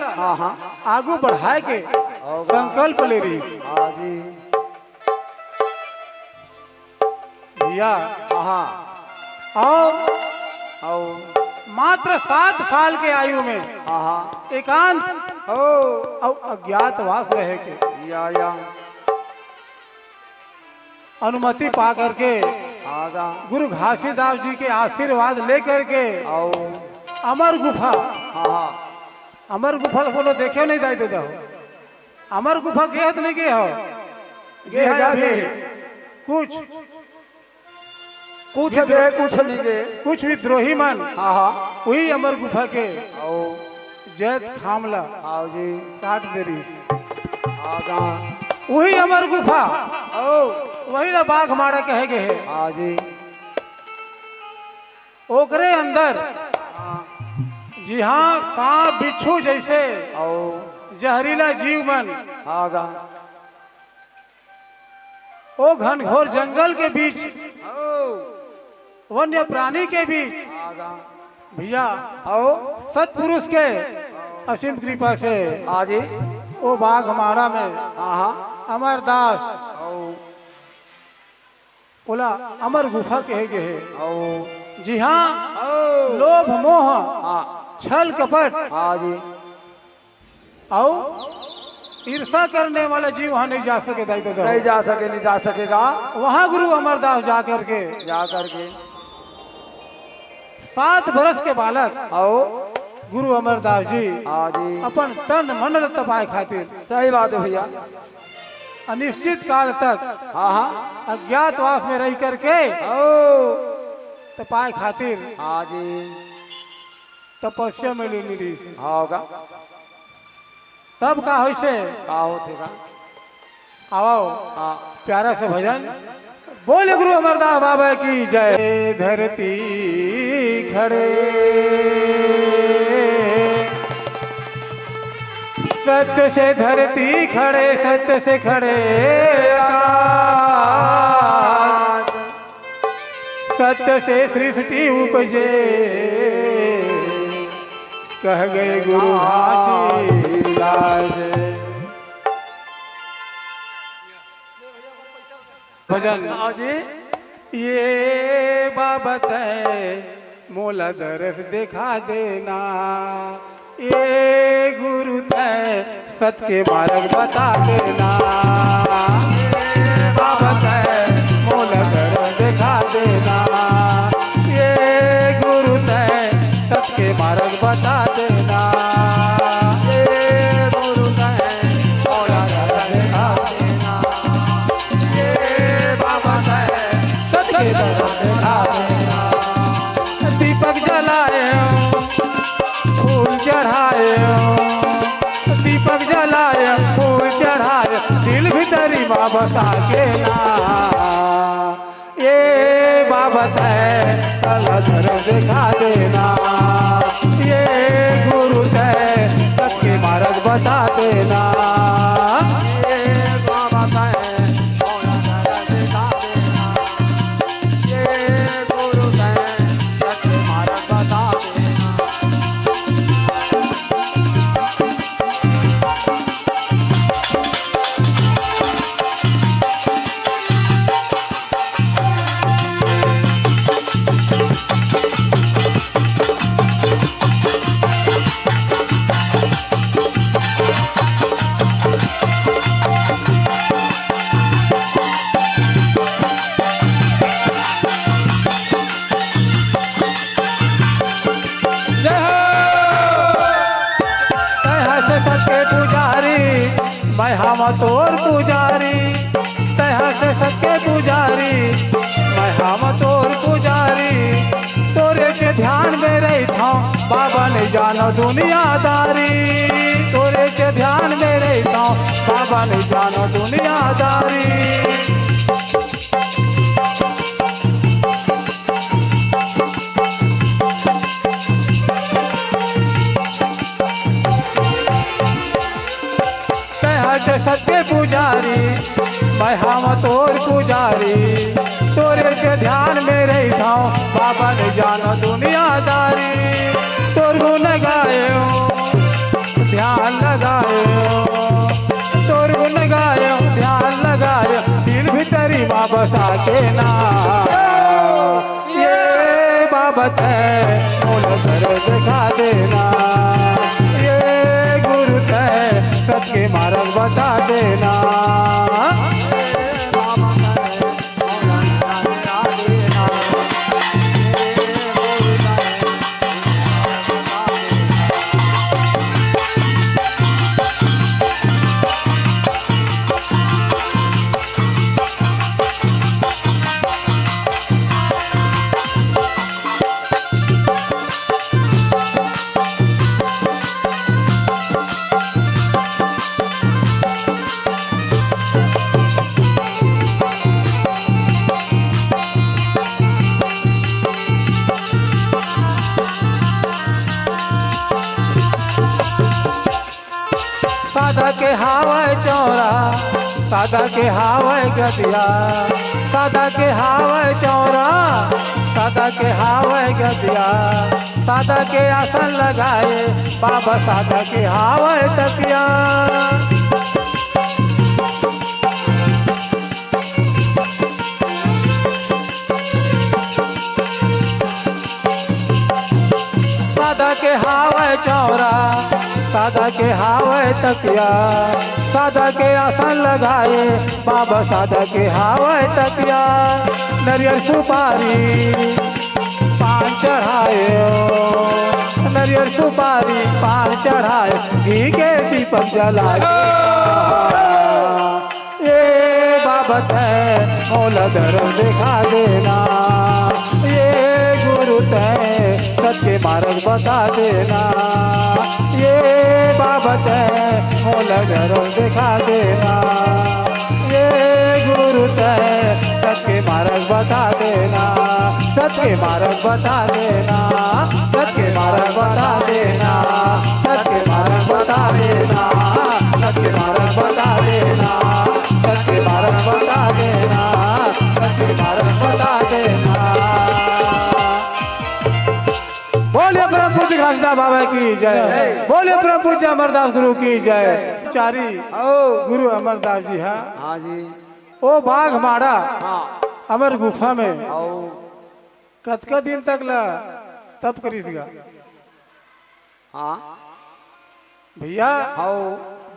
आगू बढ़ाए के संकल्प ले रही भैया और मात्र 7 साल के आयु में एकांत और अज्ञातवास रहे के अनुमति पा करके गुरु घासीदास जी के आशीर्वाद लेकर के अमर गुफा को देखे नहीं दाई देता हो अमर गुफा गए नहीं गए हो कुछ नहीं गए कुछ विद्रोही मन वही अमर गुफा के जैत खामला काट दे रही वही अमर गुफा वही ना बाघ मारा कहे गए ओकरे अंदर जी हाँ सांप बिच्छू जैसे और जहरीला जीव मन आगा ओ घनघोर जंगल के बीच वन्य प्राणी के बीच आगा भैया आओ सतपुरुष के असीम कृपा से आजी वो बाघ मारा में हाँ अमरदास आओ बोला अमर गुफा कहे गए आओ जी हाँ आओ लोभ मोह हाँ छल कपट आजी और ईर्षा करने वाला जीव वहां नहीं जा सके दाई नहीं जा सके नहीं जा सकेगा वहां गुरु अमरदास जा करके जा करके 7 बरस के बालक आओ गुरु अमरदास जी आजी अपन तन मन तपाए खातिर सही बात है भैया अनिश्चित काल तक हाँ हाँ अज्ञातवास में रह करके आओ तपाए खातिर आजी तपस्या में लीन होगा तब का हो से का होते का आओ हाँ प्यारा से भजन बोले गुरु अमरदास बाबा की जय धरती खड़े सत्य से धरती खड़े सत्य से खड़े आकाश सत्य से सृष्टि उपजे कह गए गुरु घासीदास भजन आजी ये बाबत है मोला दरस दिखा देना ये गुरु है सत के मार्ग बता देना ये बाबत है मोला दरस दिखा देना ये गुरु है सत के मार्ग बता देना ये गुरु है मोला दरस दिखा देना ये बाबा है सत के दरस दिखा देना दीपक जलाए फूल चढ़ाए दीपक जलाए फूल चढ़ाए दिल भीतरी बाबा के ना ये बाबत है कलधर दिखा देना ये गुरु है सबके मार्ग बता देना ये बाबत है दिखा देना ये गुरु है सबके मार्ग बता देना मैं हम तोर पुजारी तह से सके पुजारी मैं हम तोर पुजारी तोरे के ध्यान में रही था बाबा ने जानो दुनियादारी तोरे के ध्यान में रही था बाबा ने जानो दुनियादारी सत्य पुजारी मैं हम तोर पुजारी तोरे के ध्यान में रही था बाबा ने जानो दुनियादारी तोर गुण गायो ध्यान लगायो तोर गुण गायो ध्यान लगायो दिल भीतरी बाबा साके ना ये बाबत है मोल कर दिखा देना ये गुरु है सबके मार्ग बता देना के हावय चौरा, सादा के हावय गदिया, सादा के हावय चौरा, सादा के हावय गदिया, सादा के आसन लगाए बाबा, सादा के हावय तकिया। सादा के हावय चौरा, सादा के हावय तकिया, सादा के आसन लगाए बाबा, सादा के हावय तकिया। नरियल सुपारी पान चढ़ाए, नरियल सुपारी पान चढ़ाए, घी के दीपक जलाए। ये बाबत है मौला धर्म दिखा देना, ये गुरु तय सत्य मार्ग बता देना, ये बाबत है मौला धर्म दिखा देना, ये गुरु तय सत्य मार्ग बता देना, सत्य मार्ग बता देना, सत्य मार्ग बता देना, सत्य मार्ग बता देना, सत्य मार्ग बता देना, सत्य मार्ग बता देना, सत्य मार्ग बता देना। बोलिए परम पूज्य घासीदास बाबा की जय, बोलिए परम पूज्य अमरदास गुरु की जय। चारी गुरु अमरदास जी है। हाँ जी। ओ बाघ माड़ा हाँ। अमर गुफा में आओ। कतका दिन तक ला तप करीसगा हाँ भैया, आओ।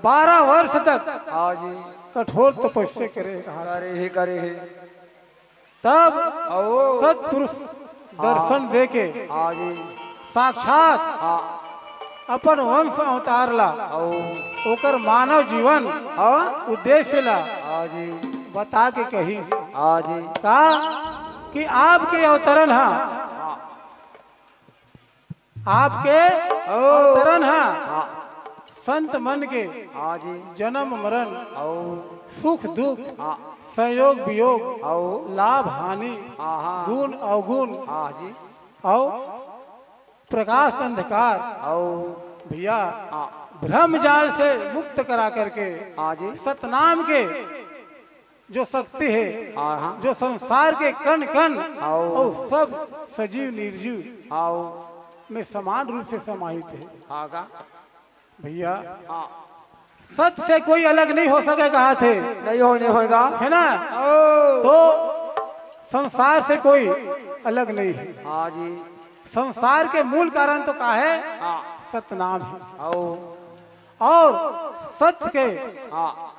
12 वर्ष तक हाँ जी। कठोर तपस्या करे कहा, करे है। तब आओ। सत्पुरुष दर्शन देके हाँ जी। साक्षात हाँ। अपन वंश अवतार ला, आओ। ओकर मानव जीवन हाँ। उद्देश्य ला हाँ जी। बता के कही हाँ जी। का कि आपके अवतरण है, आपके अवतरण है हाँ। संत मन के हाँ जी। जन्म मरण, आओ। सुख दुख, हाँ। संयोग वियोग, आओ। लाभ हानि, हाँ हाँ। गुण अवगुण, हाँ जी। और प्रकाश अंधकार, आओ। भैया हाँ। भ्रम जाल से मुक्त करा करके हाँ जी। सतनाम के जो शक्ति है, हाँ हाँ। जो संसार के कण कण आओ। और सब सजीव निर्जीव आओ। में समान रूप से समाहित है। हाँ का। भैया हाँ। सत्य से कोई अलग नहीं हो सके कहा थे, नहीं होगा है ना। आओ। तो संसार से कोई अलग नहीं है। हाँ जी। संसार के मूल कारण तो का है, हाँ। सतनाम है। आओ। और सत्य के हाँ।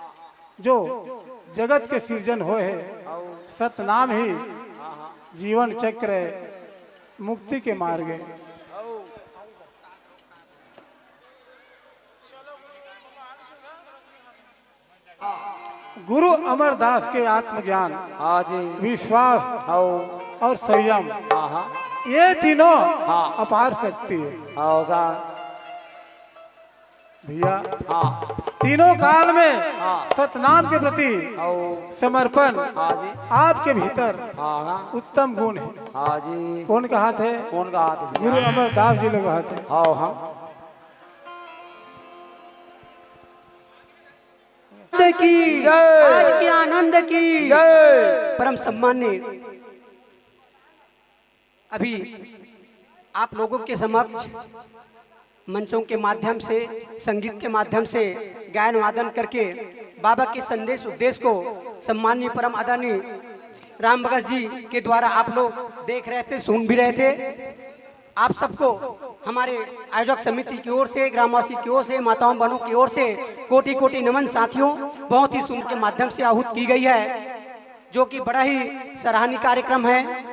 जो जगत के सृजन होए है, आओ। सतनाम ही हाँ हाँ। जीवन चक्र है, मुक्ति के मार्ग है। गुरु अमरदास के आत्मज्ञान, हाँ जी। विश्वास आओ। और संयम, हाँ हाँ। ये तीनों हाँ। अपार शक्ति है होगा भैया। हाँ। तीनों काल में हाँ। सतनाम के प्रति आओ। समर्पण हाँ जी। आपके भीतर हाँ हाँ। उत्तम गुण है। हाँ जी। कौन कहा थे? कौन का हाथ? गुरु अमरदास जी लोग कहा थे। आओ। हाँ। की आज के आनंद की परम सम्मान्य, अभी आप लोगों के समक्ष मंचों के माध्यम से, संगीत के माध्यम से गायन वादन करके बाबा के संदेश उद्देश्य को सम्माननीय परम आदरणीय राम भगत जी के द्वारा आप लोग देख रहे थे, सुन भी रहे थे। आप सबको हमारे आयोजक समिति की ओर से, ग्रामवासी की ओर से, माताओं बहनों की ओर से कोटि कोटि नमन। साथियों, बहुत ही सुंदर के माध्यम से आहूत की गई है, जो कि बड़ा ही सराहनीय कार्यक्रम है,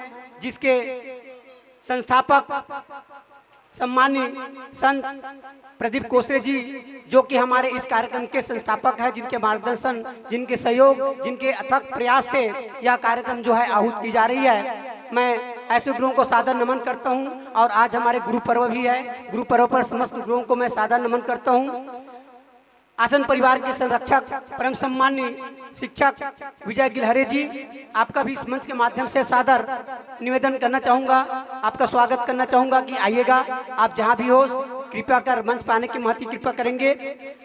जिसके संस्थापक सम्माननीय संत प्रदीप कोसरे जी, जो कि हमारे इस कार्यक्रम के संस्थापक हैं, जिनके मार्गदर्शन, जिनके सहयोग, जिनके अथक प्रयास से यह कार्यक्रम जो है आहूत की जा रही है। मैं ऐसे गुरुओं को सादर नमन करता हूं। और आज हमारे गुरु पर्व भी है। गुरु पर्व पर समस्त गुरुओं को मैं सादर नमन करता हूं। आसन परिवार के संरक्षक परम सम्माननीय शिक्षक विजय गिलहरे जी, आपका भी इस मंच के माध्यम से सादर निवेदन करना चाहूँगा, आपका स्वागत करना चाहूँगा कि आइएगा, आप जहाँ भी हो कृपया कर मंच पाने की महती कृपा करेंगे।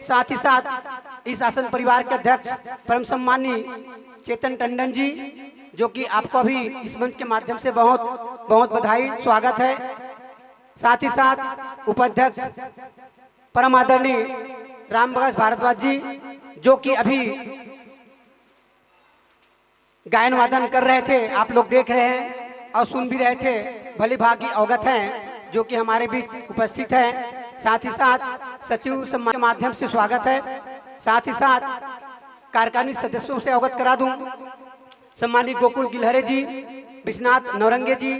साथ ही साथ इस आसन परिवार के अध्यक्ष परम सम्मानी चेतन टंडन जी, जो कि आपको अभी इस मंच के माध्यम से बहुत बहुत बधाई स्वागत है। साथ ही साथ उपाध्यक्ष परम आदरणीय राम बगस भारद्वाज जी, जो कि अभी गायन वादन कर रहे थे, आप लोग देख रहे हैं और सुन भी रहे थे, भली भांति अवगत हैं, जो कि हमारे बीच उपस्थित हैं। साथ ही साथ सचिव सम्मान के माध्यम से स्वागत है। साथ ही साथ कार्यकारिणी सदस्यों से अवगत करा दूं, सम्मानित गोकुल गिलहरे जी, विश्वनाथ नौरंगे जी,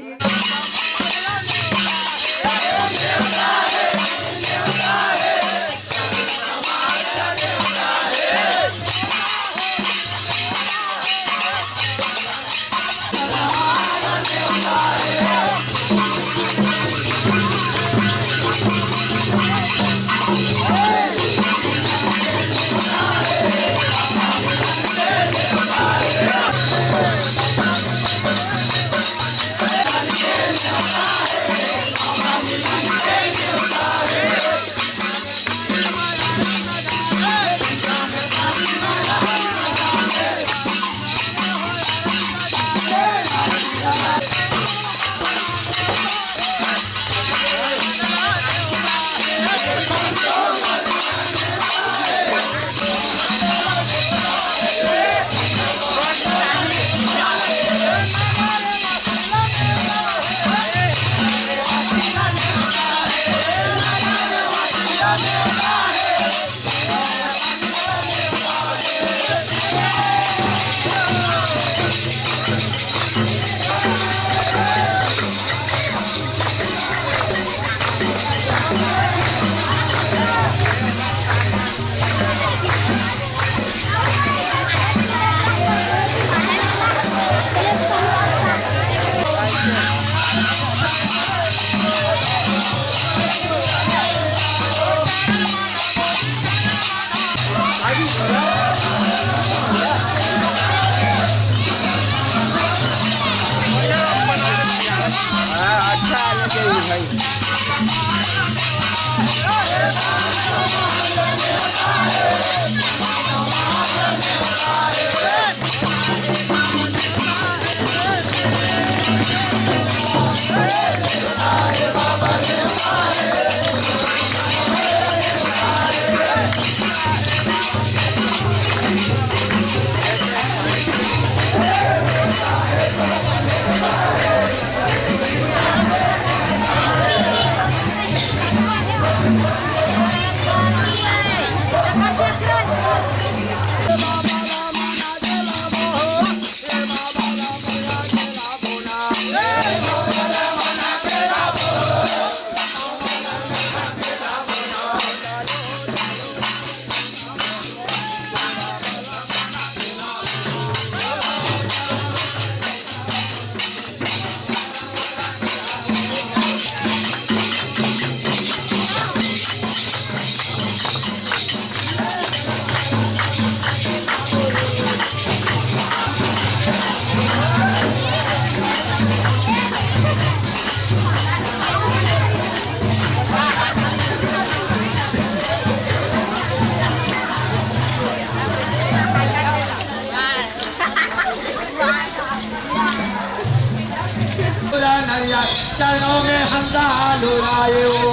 चरणों में हम डालू राये वो,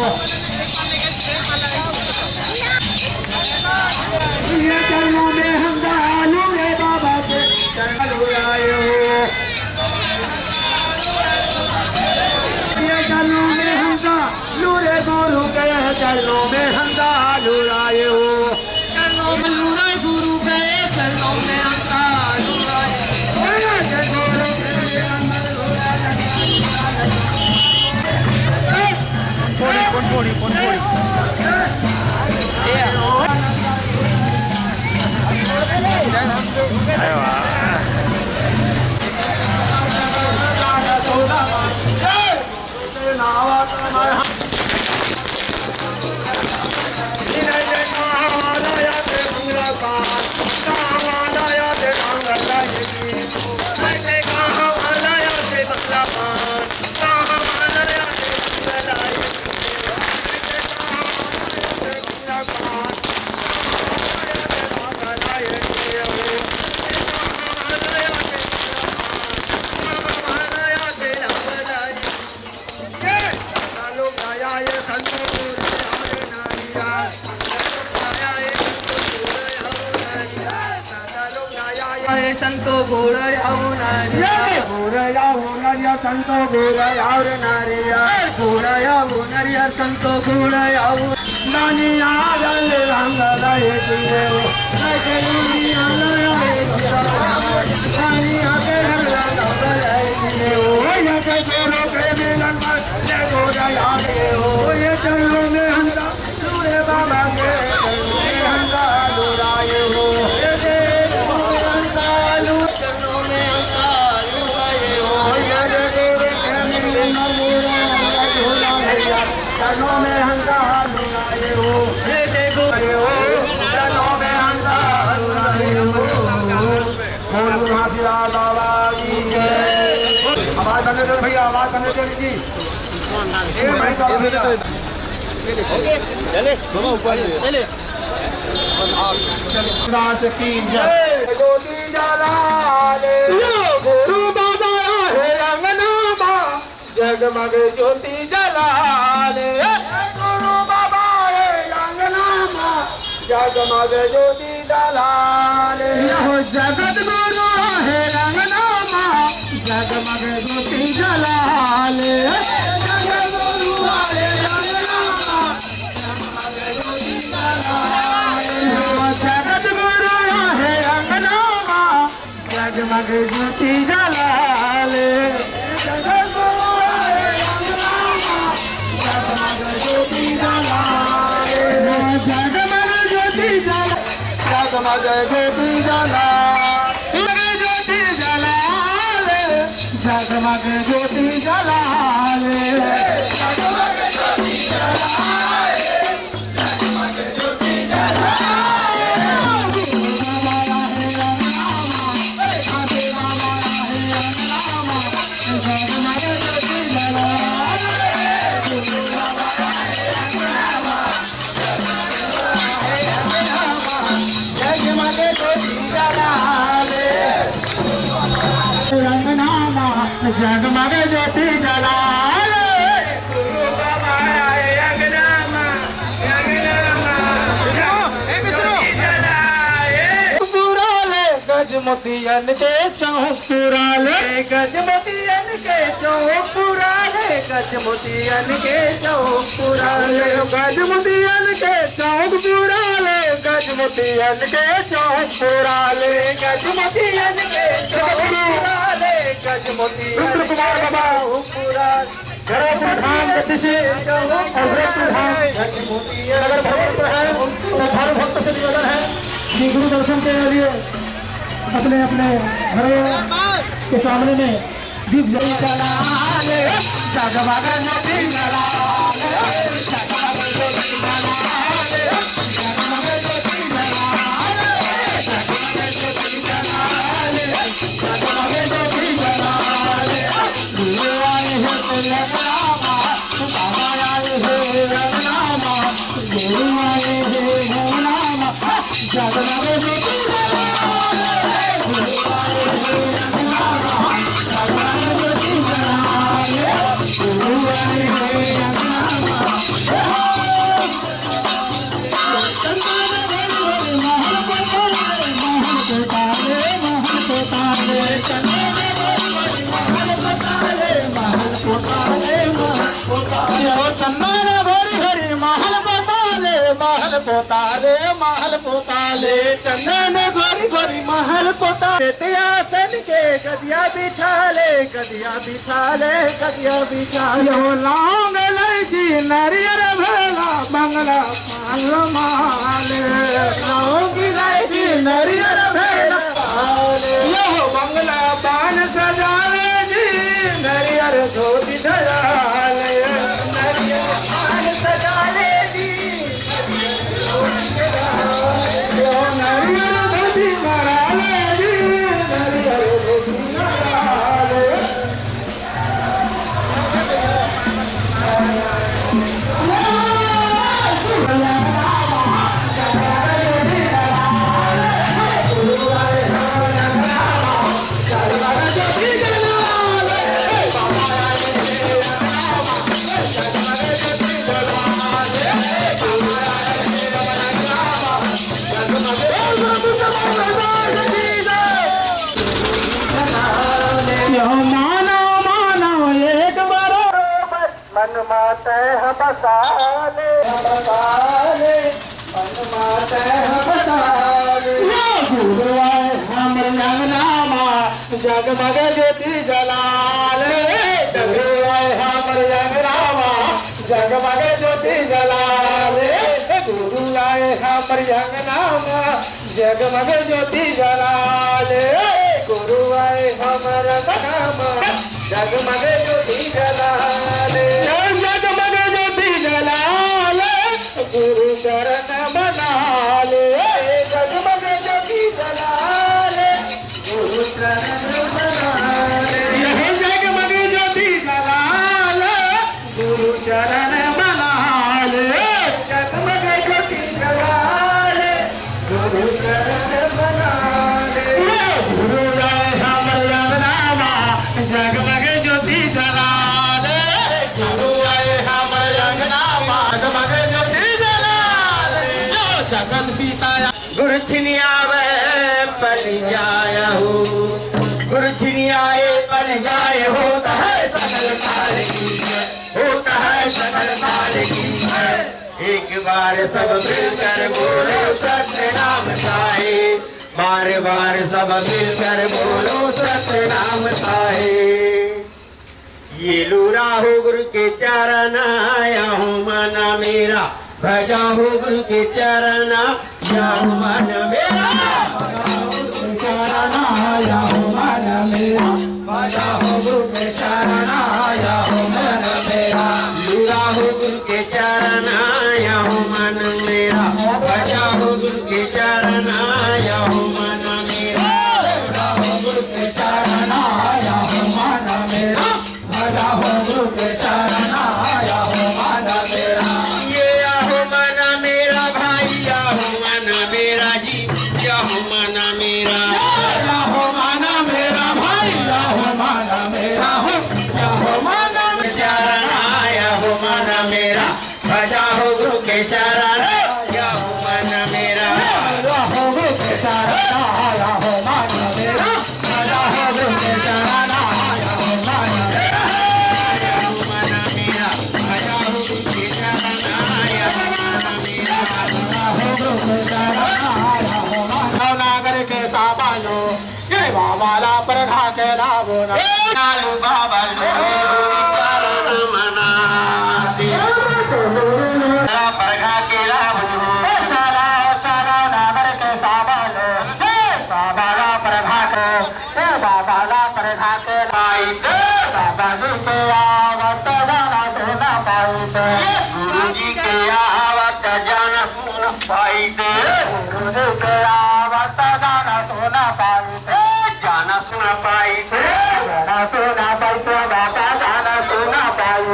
ये चरणों में हम डालू रे बाबा के चरणों राये वो, ये चरणों में हम डालू रे गुरु के चरणों में हम डालू राये वो, चरणों में लूरे गुरु के चरणों में हम डालू राये संतो घोड़ायाव नारिया घोड़ायाव नारिया संतो घोड़ायाव नारिया घोड़ायाव नारिया संतो घोड़ायाव नानिया रंग रंग लाए दिए नानिया के रंग रंग लाए दिए ये के जोरो प्रेमी लंबा ले घोड़ायाव ये चलो में हंसा सूर्य बाबा के हंसा लुराए हो आवाज करने दो भैया आवाज करने दो जी दास की जय ज्योति जलाले गुरु बाबा है रंगनामा जगमग ज्योति जलाले गुरु बाबा है रंगनामा जगमग ज्योति जलाले जगत गुरु है रंगनामा जगमग ज्योति जलाले जगत गुरु है रंगनामा जगमग ज्योति जलाले जगत गुरु है रंगनामा जगमग ज्योति जलाले जगत गुरु है रंगनामा जगमग ज्योति जलाले जगमग ज्योति जलाले जगमग ज्योति जलाले जगमग ज्योति जलाले जगमग ज्योति जलाले जगमग ज्योति रंगनामा जगमग ज्योति जलाले गुरु बाबा आए रंगनामा पुराले गजमोतियन के चौक पुराले गजमोतियन के चौक पुराले गजमोतियन के चौक पुराले गजमोतियन के चौक पुराले गजमोतियन के चौक पुराले गजमोतियन के चौक पुराले गजमोतियन कुमार बाबा पुराले घरों प्रधान गति से और प्रधान अगर भक्त है तो हर भक्त से निवेदन है कि गुरु दर्शन के लिए अपने अपने घरों के सामने में दीप जलाले जगमग ज्योति जलाले जगमग ज्योति जलाले जगमग ज्योति जलाले जगमग ज्योति जलाले जगमग ज्योति जलाले गुरु आए हैं रंगनामा बाबा आए हैं रंगनामा गुरु आए हैं रंगनामा जगमग ज्योति महल पोताले चंदन गोरी गोरी महल पोताले आसन के गदिया बिछाले गदिया बिछाले गदिया बिछाले लांग लड़की नरियर भेला बंगला माल माले लांग लड़की नरियर भेला यो बंगला पान सजाले जी नरियर धोती धराले नरियर पान सजाले जी नरियर धोती धराले जी नरियर धोती धराले मन माते हम बसाले मन माते हम बसाले गुरु आए हमर अंगनामा जगमग ज्योति जलाले गुरु आए हमर अंगनामा जगमग ज्योति जलाले गुरु आए हमर अंगनामा जगमग ज्योति जलाले गुरु आए हमर अंगनामा जगमग ज्योति जलाले जगमग ज्योति जलाले गुरु चरण मनाले जगमग ज्योति जलाले गुरु चरण मनाले जगमग ज्योति जलाले गुरु चरण मनाले जगमग ज्योति जलाले गुरु चरण मनाले गुरु आए हमर अंगनामा जगमग ज्योति जलाले गुरु आए हमर अंगनामा जगमग ज्योति जलाले जगत पिता गुरु छिनियावे पर जाया हो गुरु छिनियाए पर जाए होता है सकल काल की होता है सकल काल की एक बार सब मिलकर बोलो सत्य नाम साहे बार बार सब मिलकर बोलो सत्य नाम साहे ये लूरा हो गुरु के चरण आया हूँ मना मेरा भजा हो गुरु के चरण आया हूँ मन मेरा चरण आया हूँ मन मेरा भजा हो गुरु के चरण आया हूँ मन मेरा लूरा हो गुरु के चरण आया हूँ मन मेरा भजा हो गुरु के चरण आया हूँ मन मेरा लूरा हो गुरु के चरण आया हूँ मन मेरा भजा हो गुरु के चरण आया हूँ मन मेरा ये आहो मन मेरा भाई आहो मन मेरा जी आहो मन मेरा आहो मन मेरा भाई आहो मन मेरा हो आहो मन चरण आया हो मन मेरा भजा हो गुरु के चरण आहो मन मेरा आहो गुरु के चरण आया हो मन मेरा भजा हो गुरु के चरण आया हो मन मेरा नागर के साबालो ये बाबाला पर खा के लाभो ना लालू बाबा चरण मनाते पर खा के लाभो चला चला नागर के साबालो बाबाला पर खा के बाबाला पर खा के लाई बाबा जी के आवत जाना सुना पाई गुरु जी के आवत जाना सुना पाई गुरु जी के आवत जाना सुना पाई जाना सुना पाई जाना सुना पाई बाबा जाना सुना पाई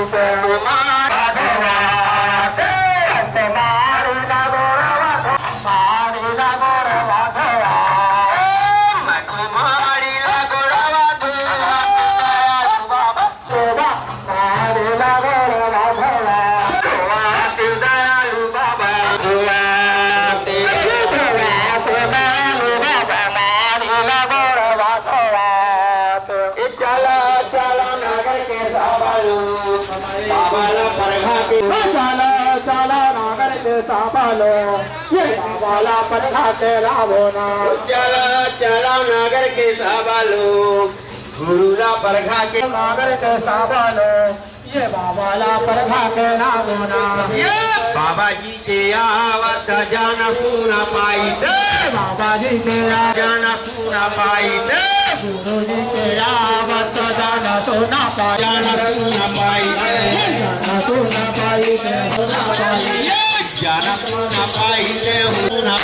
साबालो ये बाबाला पर खा के लाभो ना चला चला नागर के साबालो गुरुला पर खा के नागर के साबालो ये बाबाला पर खा के लाभो ना बाबा जी के आवत जाना सुना पाई बाबा जी के जाना सुना पाई गुरु जी के आवत जाना सुना पाई जाना सुना पाई जाना सुना पाई सुना पाई जाना सुना पाई सुना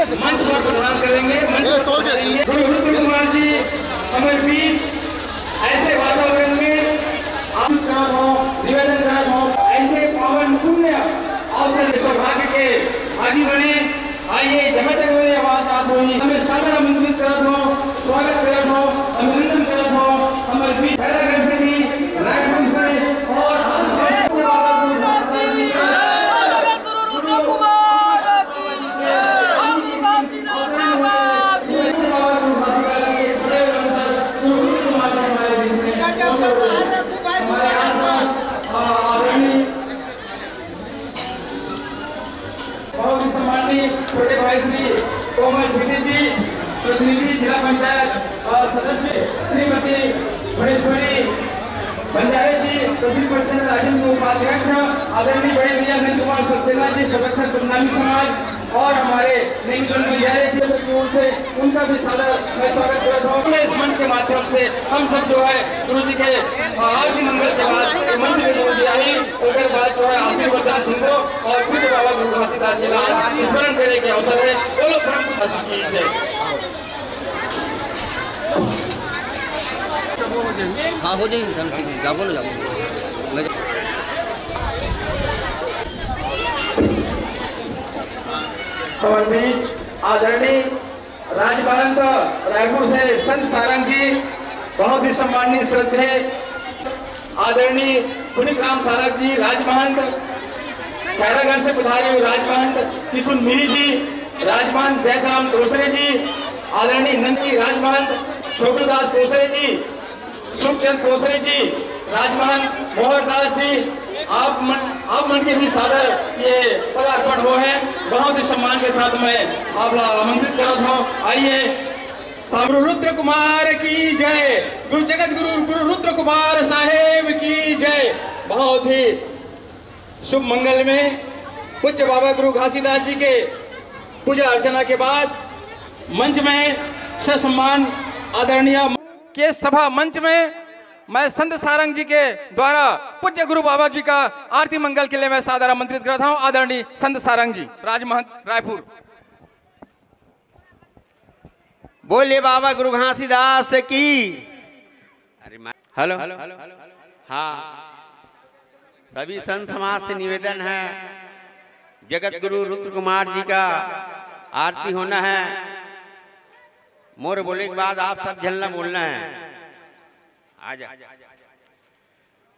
मंच पर प्रदान करेंगे। मंच पर तोड़ देंगे गुरु रुद्र कुमार जी समर्पित ऐसे वातावरण में आप करत हो, निवेदन करत हो, ऐसे पावन पुण्य अवसर सौभाग्य के आगे बढ़े। आइए जहाँ तक मेरी आवाज बात होगी हमें सादर आमंत्रित करत हो, स्वागत करत हो, अभिनंदन करत हो। हमारे बीच खैरागढ़ से भी, रायपुर से और छोटे भाई श्री कोमल भिटी जी, प्रतिनिधि जिला पंचायत सदस्य श्रीमती भुवनेश्वरी बंजारे जी, तहसील परिषद राजेंद्र उपाध्यक्ष, आदरणीय बड़े भैया नंद कुमार सक्सेना जी, संरक्षक संधानी समाज और हमारे निंगजन बंजारे जी की ओर से उनका भी सादर मैं स्वागत करता हूँ। इस मंच के माध्यम से हम सब जो है गुरु जी के आरती मंगल के बाद मंच में गुरु जी आई, उसके बाद जो है आशीर्वाद तुमको और फिर बाबा गुरु घासीदास जी का स्मरण करने के अवसर है। बोलो परम की जय। हाँ हो जाएगी जाबो ना जाबो आदरणीय राजमहंत रायपुर से संत सारंग जी, बहुत ही सम्माननीय श्रद्धेय आदरणीय पुनीत राम सारंग जी राजमहंत, खैरागढ़ से पधारे हुए राजमहंत किशुन मिनी जी, राजमहंत जयराम तोसरे जी, आदरणीय नंदी राजमहंत छोटूदास तोसरे जी, सुखचंद तोसरे जी, राजमहंत मोहरदास जी, आप मन के भी सादर ये पदार्पण हो है। बहुत ही सम्मान के साथ मैं आप आमंत्रित करत हूँ। आइए गुरु रुद्र कुमार की जय, गुरु जगत गुरु रुद्र कुमार साहेब की जय। बहुत ही शुभ मंगल में पूज्य बाबा गुरु घासीदास जी के पूजा अर्चना के बाद मंच में ससम्मान आदरणीय के सभा मंच में मैं संत सारंग जी के द्वारा पूज्य गुरु बाबा जी का आरती मंगल के लिए मैं सादर आमंत्रित करता हूं। आदरणीय संत सारंग जी, राजमहंत रायपुर। बोले बाबा गुरु घासीदास की। हेलो हाँ, सभी संत समाज से निवेदन है, जगत गुरु रुद्र कुमार जी का आरती होना है। मोर बोले के बाद आप सब झलना बोलना है। आजा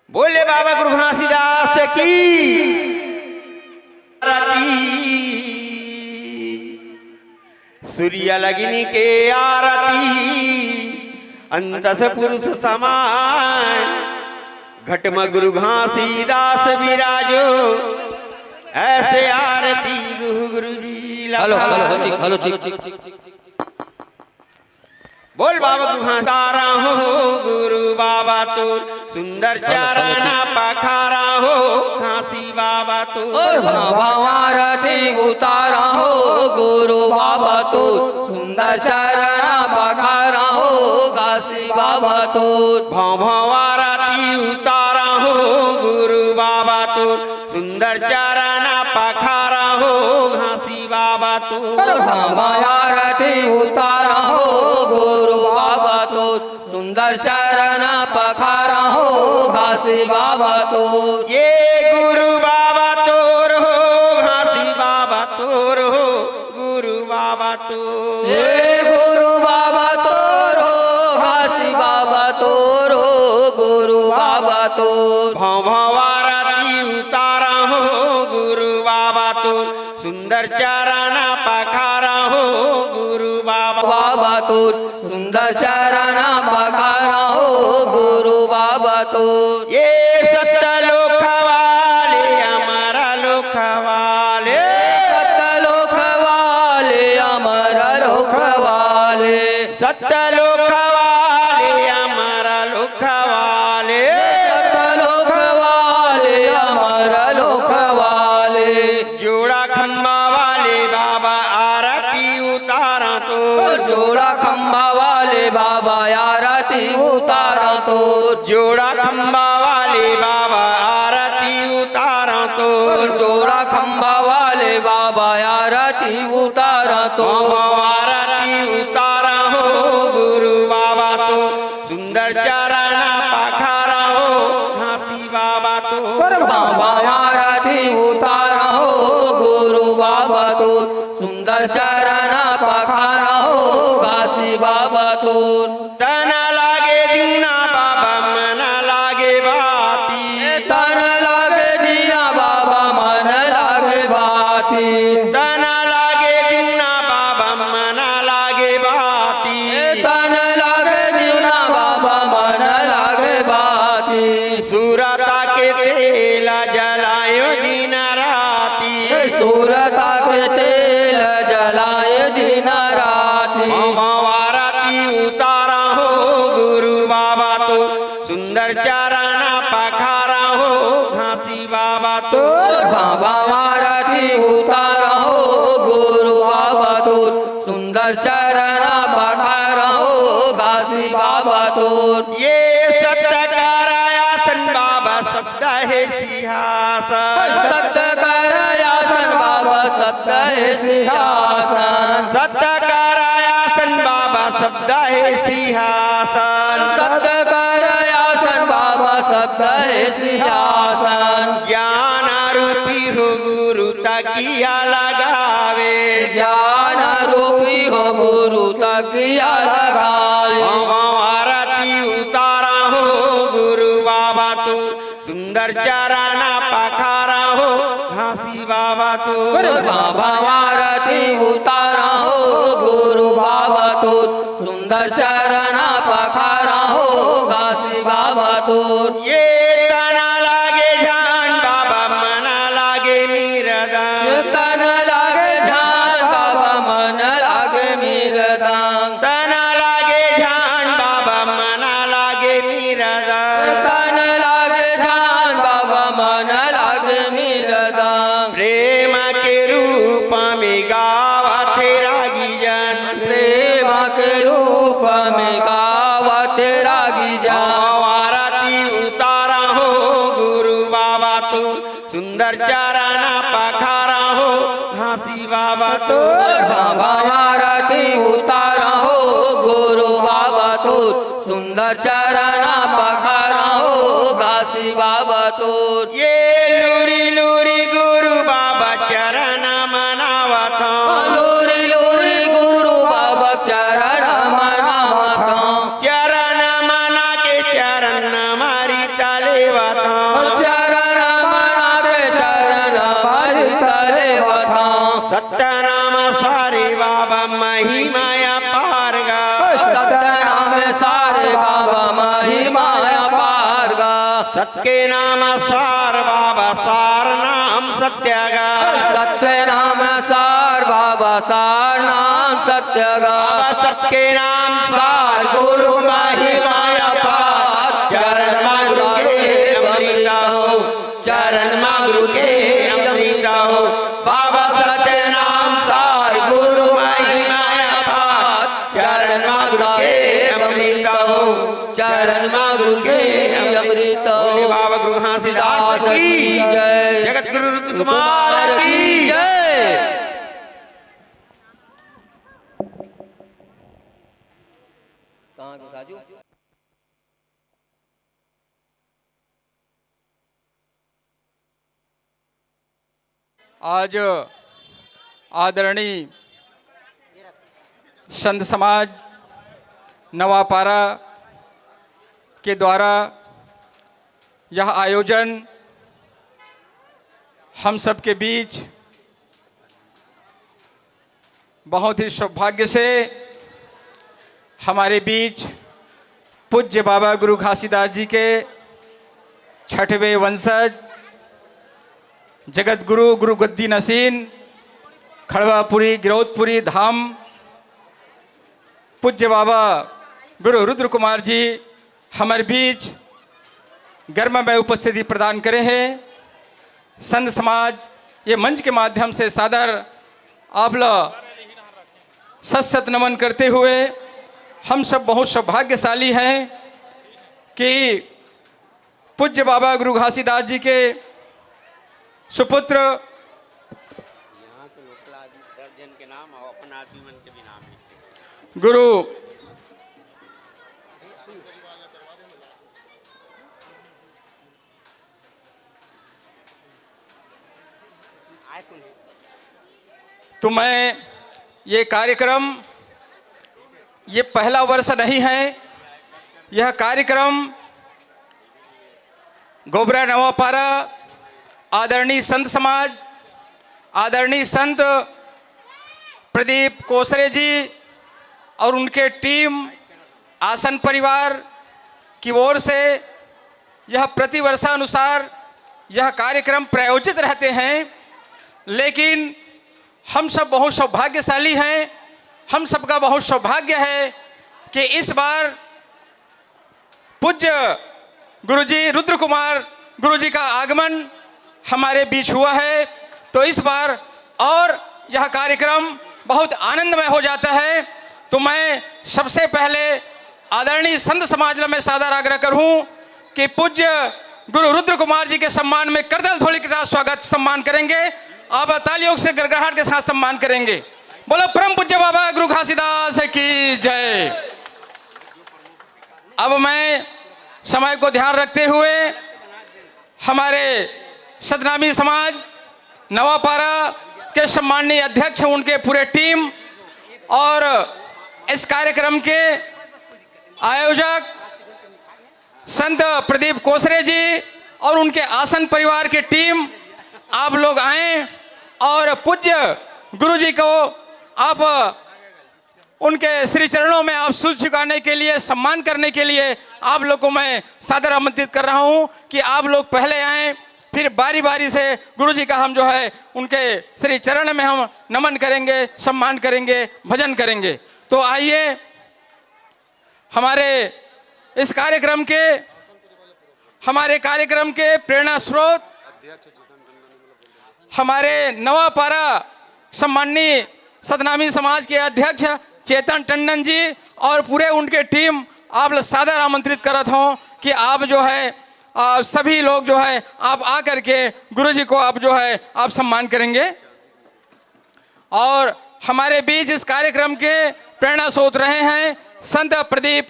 बोले बाबा गुरु घासीदास की। सूर्य लगिनी के आरती, अंतस पुरुष समान, घटम गुरु घासीदास विराजो, ऐसे आरती गुरु जी। हेलो हेलो बोल बाबा गुरु तारा हो, गुरु बाबा तो सुंदर चरण पखारा हो, घासी बाबा तो आरती उतारा हो, गुरु बाबा तो सुंदर चरण पखारा हो, घासी बाबा तो भाव आरती उतारा हो, गुरु बाबा तो सुंदर चरण पखारा हो, घासी बाबा तो आरती उतारा हो, गुरु बाबा तो सुंदर चरण पखारा हो, घासी बाबा तो ये गुरु बाबा तोर हो, घासी बाबा तोर हो, गुरु बाबा तो ये गुरु बाबा तोर हो, घासी बाबा तोर हो, गुरु बाबा तो भाव आरती उतारा हो, गुरु बाबा तो सुंदर चरण पखारा हो, गुरु बाबा तो सुंदर चरण पखारा हो, गुरु बाबा तो ये सतलोक वाले हमारा लोक वाले, सतलोक वाले हमारा लोक वाले, सतलोक वाले हमारा लोक वाले, सतलोक वाले हमारा लोक वाले, जोड़ा खम्बा वाले बाबा आरती उतारा तो, जोड़ा खम्बा वाले बाबा आरती उतारा तो, जोड़ा खम्बा वाले बाबा आरती उतारा तो, तोर चौड़ा खंभा वाले बाबा आरती उतारा तो आरती उतारा हो गुरु बाबा तो सुंदर चरण पखारा हो घासी बाबा तो बाबा आरती उतारा हो गुरु बाबा तो सुंदर चरण पखारा हो घासी बाबा तो तन लागे दीना बाबा मन लागे बाती तन लागे दीना बाबा मन लागे बाती तन लागे दीना बाबा मन लागे बाती तन लागे दीना बाबा मन लागे बाती सूरता के तेल जलायो दिन राती सूरता के तेल जलाए दिन राती आरती उतारा हो गुरु बाबा तो सुंदर चरण पखारा हो घासी बाबा तो बाबा आरती उतारा हो गुरु बाबा तो सुंदर चरण पखारा हो घासी बाबा तो ये सत्य करायासन बाबा शब्द है सिंहासन सत्य करायासन बाबा सत्य है सिंहासन सत्य करायासन बाबा शब्द है सिंहासन सत्य करायासन बाबा सत्य है सिंहासन ज्ञान रूपी हो गुरु तकिया लगावे ज्ञान रूपी हो गुरु तकिया लगाए आरती उतारा हो गुरु बाबा तो सुंदर चरण पखारा हो घासी बाबा तो बाबा आरती उतारा हो गुरु बाबा तो सुंदर चरण पखारा हो घासी बाबा तो ये तना लागे जान बाबा मना लागे मीरदान तन लागे जान बाबा मन लागे मीरदांग तना लागे जान बाबा मना लागे मीरदान तन लागे जान बाबा मन लागे मीरदांग प्रेम के रूप में गावा तेरा गिजन प्रेम के रूप में गावा तेरा गिजान आरती उतारा हो गुरु बाबा तो सुंदर चरण पखारा हो घासी बाबा तो बाबा आरती उतारा हो गुरु बाबा तो सुंदर चरण पखारा हो घासी बाबा तो ये लूरी लूरी गुरु बाबा चरण मनावत लोरी लोरी गुरु बाबा चरण मनावत चरण मना के चरण मारी चलेवत चरण मना के चरण मारी तलेवत सत्यनाम सारे बाबा महिमाया पार गा सत्यनाम सारे बाबा महिमाया पार गा सत्य नाम सार बाबा सार नाम सत्य गा सत्य नाम सार बाबा सार नाम सत्य गा सत्य नाम सार गुरु महिमाया पार चरण में सारे अमृत हो चरण में गुरु के अमृत हो बाबा सत्य नाम सार गुरु महिमाया पार चरण में सारे अमृत हो चरण में गुरु के अमृत हो बाबा गुरु घासीदास की जय जगत गुरु रुद्र कुमार की जय। कहाँ गए राजू? आज आदरणीय संत समाज नवापारा के द्वारा यह आयोजन हम सब के बीच बहुत ही सौभाग्य से हमारे बीच पूज्य बाबा गुरु घासीदास जी के छठवें वंशज जगत गुरु गुरु गद्दी नसीन खड़वापुरी गिरौदपुरी धाम पूज्य बाबा गुरु रुद्र कुमार जी हमारे बीच गर्ममय उपस्थिति प्रदान करे हैं। संत समाज ये मंच के माध्यम से सादर आपला सत नमन करते हुए हम सब बहुत सौभाग्यशाली हैं कि पूज्य बाबा गुरु घासीदास जी के सुपुत्र गुरु तो मैं ये कार्यक्रम ये पहला वर्ष नहीं है, यह कार्यक्रम गोबरा नवापारा आदरणीय संत समाज, आदरणीय संत प्रदीप कोसरे जी और उनके टीम आसन परिवार की ओर से यह प्रतिवर्षानुसार यह कार्यक्रम प्रायोजित रहते हैं। लेकिन हम सब बहुत सौभाग्यशाली हैं, हम सबका बहुत सौभाग्य है कि इस बार पूज्य गुरुजी रुद्र कुमार गुरुजी का आगमन हमारे बीच हुआ है। तो इस बार और यह कार्यक्रम बहुत आनंदमय हो जाता है। तो मैं सबसे पहले आदरणीय संत समाज में सादर आग्रह करूं कि पूज्य गुरु रुद्र कुमार जी के सम्मान में करतल ध्वनि के साथ स्वागत सम्मान करेंगे। आप तालियों से गड़गड़ाहट के साथ सम्मान करेंगे। बोलो परम पूज्य बाबा गुरु घासीदास की जय। अब मैं समय को ध्यान रखते हुए हमारे सतनामी समाज नवापारा के सम्माननीय अध्यक्ष, उनके पूरे टीम और इस कार्यक्रम के आयोजक संत प्रदीप कोसरे जी और उनके आसन परिवार की टीम, आप लोग आए और पूज्य गुरु जी को आप उनके श्री चरणों में आप सूझ झुकाने के लिए, सम्मान करने के लिए आप लोग को मैं सादर आमंत्रित कर रहा हूं कि आप लोग पहले आएँ, फिर बारी बारी से गुरु जी का हम जो है उनके श्री चरण में हम नमन करेंगे, सम्मान करेंगे, भजन करेंगे। तो आइए हमारे इस कार्यक्रम के प्रेरणा स्रोत हमारे नवापारा सम्माननीय सतनामी समाज के अध्यक्ष चेतन टंडन जी और पूरे उनके टीम आप सादर आमंत्रित करत हों कि आप जो है सभी लोग जो है आप आकर के गुरु जी को आप जो है आप सम्मान करेंगे। और हमारे बीच इस कार्यक्रम के प्रेरणा स्रोत रहे हैं संत प्रदीप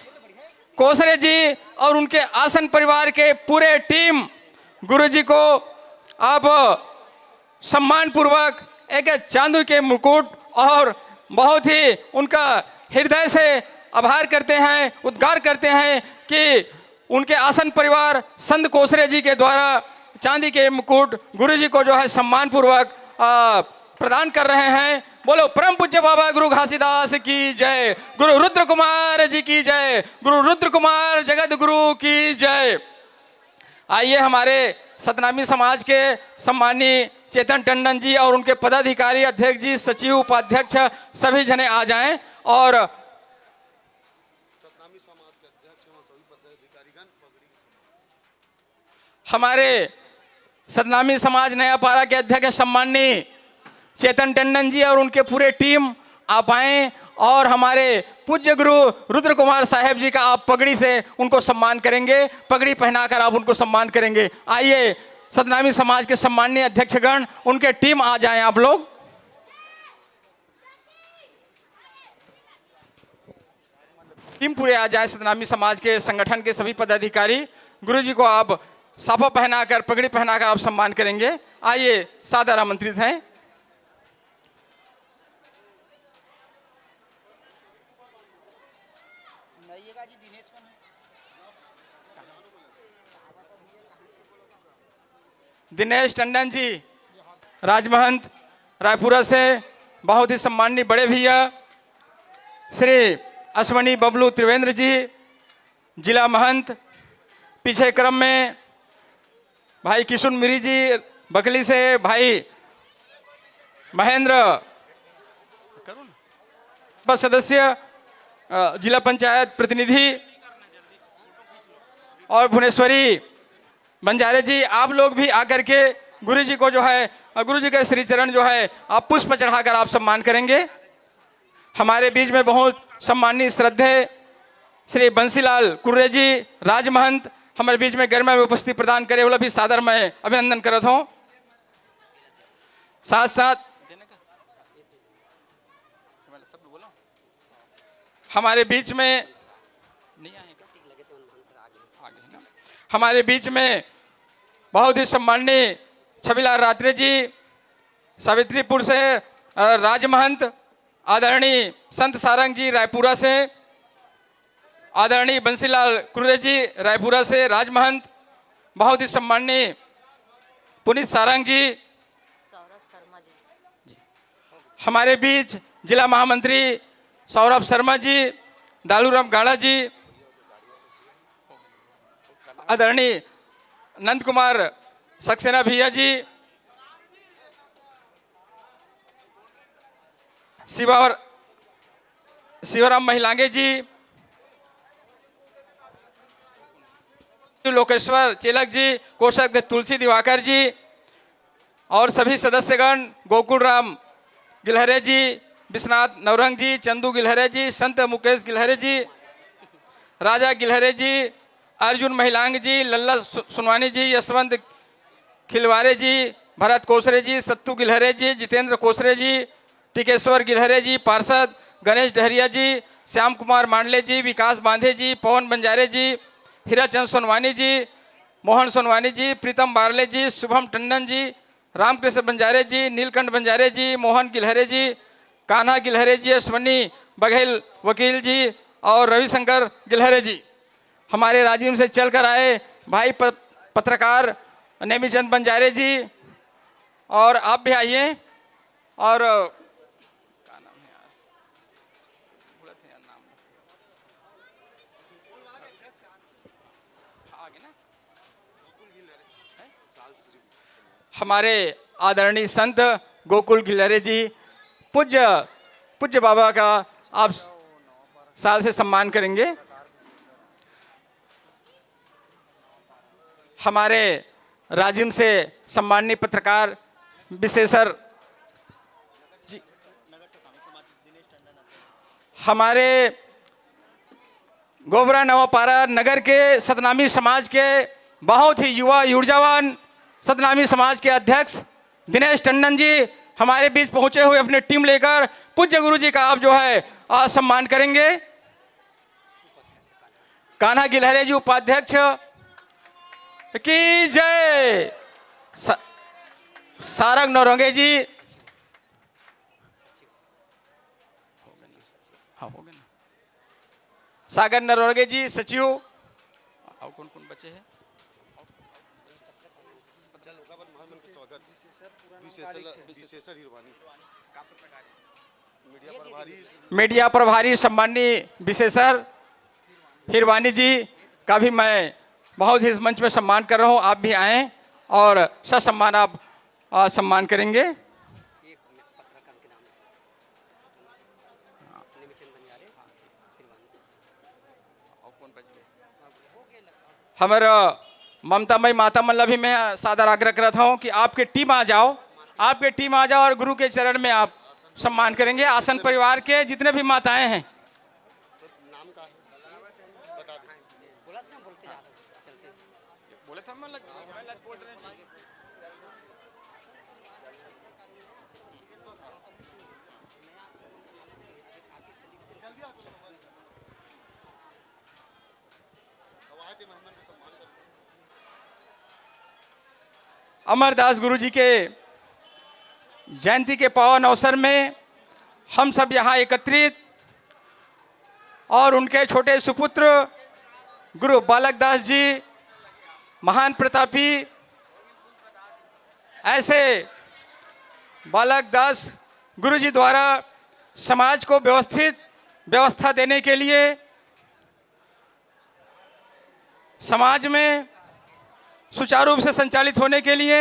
कोसरे जी और उनके आसन परिवार के पूरे टीम। गुरु जी को आप सम्मान पूर्वक एक चांदी के मुकुट और बहुत ही उनका हृदय से आभार करते हैं, उद्गार करते हैं कि उनके आसन परिवार संत कोसरे जी के द्वारा चांदी के मुकुट गुरु जी को जो है सम्मान पूर्वक प्रदान कर रहे हैं। बोलो परम पूज्य बाबा गुरु घासीदास की जय, गुरु रुद्र कुमार जी की जय, गुरु रुद्र कुमार जगत गुरु की जय। आइए हमारे सतनामी समाज के सम्माननीय चेतन टंडन जी और उनके पदाधिकारी, अध्यक्ष जी, सचिव, उपाध्यक्ष सभी जने आ जाएं और हमारे सतनामी समाज नयापारा के अध्यक्ष सम्माननीय चेतन टंडन जी और उनके पूरे टीम आप आएँ और हमारे पूज्य गुरु रुद्र कुमार साहेब जी का आप पगड़ी से उनको सम्मान करेंगे, पगड़ी पहनाकर आप उनको सम्मान करेंगे। आइए सतनामी समाज के सम्माननीय अध्यक्षगण, उनके टीम आ जाएं, आप लोग टीम पूरे आ जाएं। सतनामी समाज के संगठन के सभी पदाधिकारी गुरु जी को आप साफा पहनाकर, पगड़ी पहनाकर आप सम्मान करेंगे। आइए सादर आमंत्रित हैं। दिनेश टंडन जी राजमहंत रायपुरा से, बहुत ही सम्माननीय बड़े भैया श्री अश्वनी बबलू त्रिवेंद्र जी जिला महंत। पीछे क्रम में भाई किशुन मिरी जी बकली से, भाई महेंद्र सदस्य जिला पंचायत प्रतिनिधि और भुवनेश्वरी बंजारे जी, आप लोग भी आकर के गुरु जी को जो है गुरु जी के श्री चरण जो है आप पुष्प चढ़ाकर आप सम्मान करेंगे। हमारे बीच में बहुत सम्माननीय श्रद्धेय श्री बंसीलाल कुर्रे जी राजमहंत हमारे बीच में गरिमा में उपस्थिति प्रदान करे, वो भी सादर मैं अभिनंदन करत हूँ। साथ साथ हमारे बीच में हमारे बीच में बहुत ही सम्माननीय छबिलाल रात्रे जी, सावित्रीपुर से राजमहंत, आदरणीय संत सारंग जी रायपुरा से, आदरणीय बंसीलाल कुर्रे जी रायपुरा से राजमहंत, बहुत ही सम्माननीय पुनीत सारंग जी, हमारे बीच जिला महामंत्री सौरभ शर्मा जी, दालूराम गाड़ा जी, आदरणीय नंद कुमार सक्सेना भैया जी, शिवराम महिलांगे जी, लोकेश्वर चेलक जी, कोषाध्यक्ष तुलसी दिवाकर जी और सभी सदस्यगण, गोकुल राम गिलहरे जी, विश्वनाथ नवरंग जी, चंदू गिलहरे जी, संत मुकेश गिलहरे जी, राजा गिलहरे जी, अर्जुन महिलांग जी, लल्ला सुनवानी जी, यशवंत खिलवारे जी, भरत कोसरे जी, सत्तू गिलहरे जी, जितेंद्र कोसरे जी, टिकेश्वर गिलहरे जी, पार्षद गणेश डहरिया जी, श्याम कुमार मांडले जी, विकास बांधे जी, पवन बंजारे जी, हीराचंद सोनवानी जी, मोहन सोनवानी जी, प्रीतम बारले जी, शुभम टंडन जी, रामकृष्ण बंजारे जी, नीलकंठ बंजारे जी, मोहन गिलहरे जी, कान्हा गिलहरे जी, अश्वनी बघेल वकील जी और रविशंकर गिलहरे जी, हमारे राजिम से चलकर आए भाई पत्रकार नेमीचंद बंजारे जी, और आप भी आइए। और क्या नाम है यार, भूला था यार नाम, आगे ना, हमारे आदरणीय संत गोकुल गिलहरे जी, पूज्य बाबा का आप साल से सम्मान करेंगे। हमारे राजिम से सम्माननीय पत्रकार विशेषर जी, हमारे गोबरा नवापारा नगर के सतनामी समाज के बहुत ही युवा ऊर्जावान सतनामी समाज के अध्यक्ष दिनेश टंडन जी हमारे बीच पहुंचे हुए अपनी टीम लेकर पूज्य गुरु जी का आप जो है सम्मान करेंगे। कान्हा गिलहरे जी उपाध्यक्ष की जय, सारंग नौरंगे जी, हाँ हो गए ना, सागर नौरंगे जी सचिव, और कौन कौन बचे हैं, मीडिया प्रभारी सम्माननीय विशेषर हिरवानी जी का भी मैं बहुत ही इस मंच में सम्मान कर रहा हूं। आप भी आएं और ससम्मान आप सम्मान करेंगे। हमारा ममतामयी माता मल्ला भी मैं सादर आग्रह करता हूं कि आपकी टीम आ जाओ, आपके टीम आ जाओ और गुरु के चरण में आप सम्मान करेंगे। आसन परिवार के जितने भी माताएं हैं, अमरदास गुरु जी के जयंती के पावन अवसर में हम सब यहाँ एकत्रित और उनके छोटे सुपुत्र गुरु बालक दास जी, महान प्रतापी, ऐसे बालक दास गुरु जी द्वारा समाज को व्यवस्था देने के लिए, समाज में सुचारू रूप से संचालित होने के लिए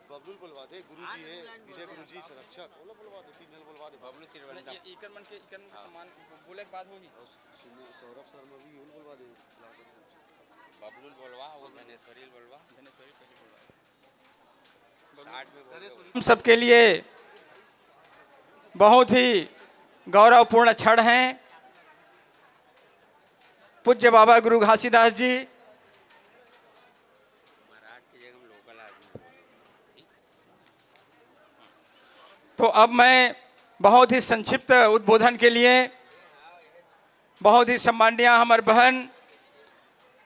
बबलू बुलवा दे, गुरुजी है, विजय गुरुजी संरक्षक, वो बुलवा दे, तीन जन बुलवा दे, बबलू तिरवंदा, इकरमन के सम्मान बोले के बाद होगी, सौरभ शर्मा भी उन बुलवा दे। हम सबके लिए बहुत ही गौरवपूर्ण क्षण हैं। पूज्य बाबा गुरु घासीदास जी तो अब मैं बहुत ही संक्षिप्त उद्बोधन के लिए बहुत ही सम्माननीय हमारे बहन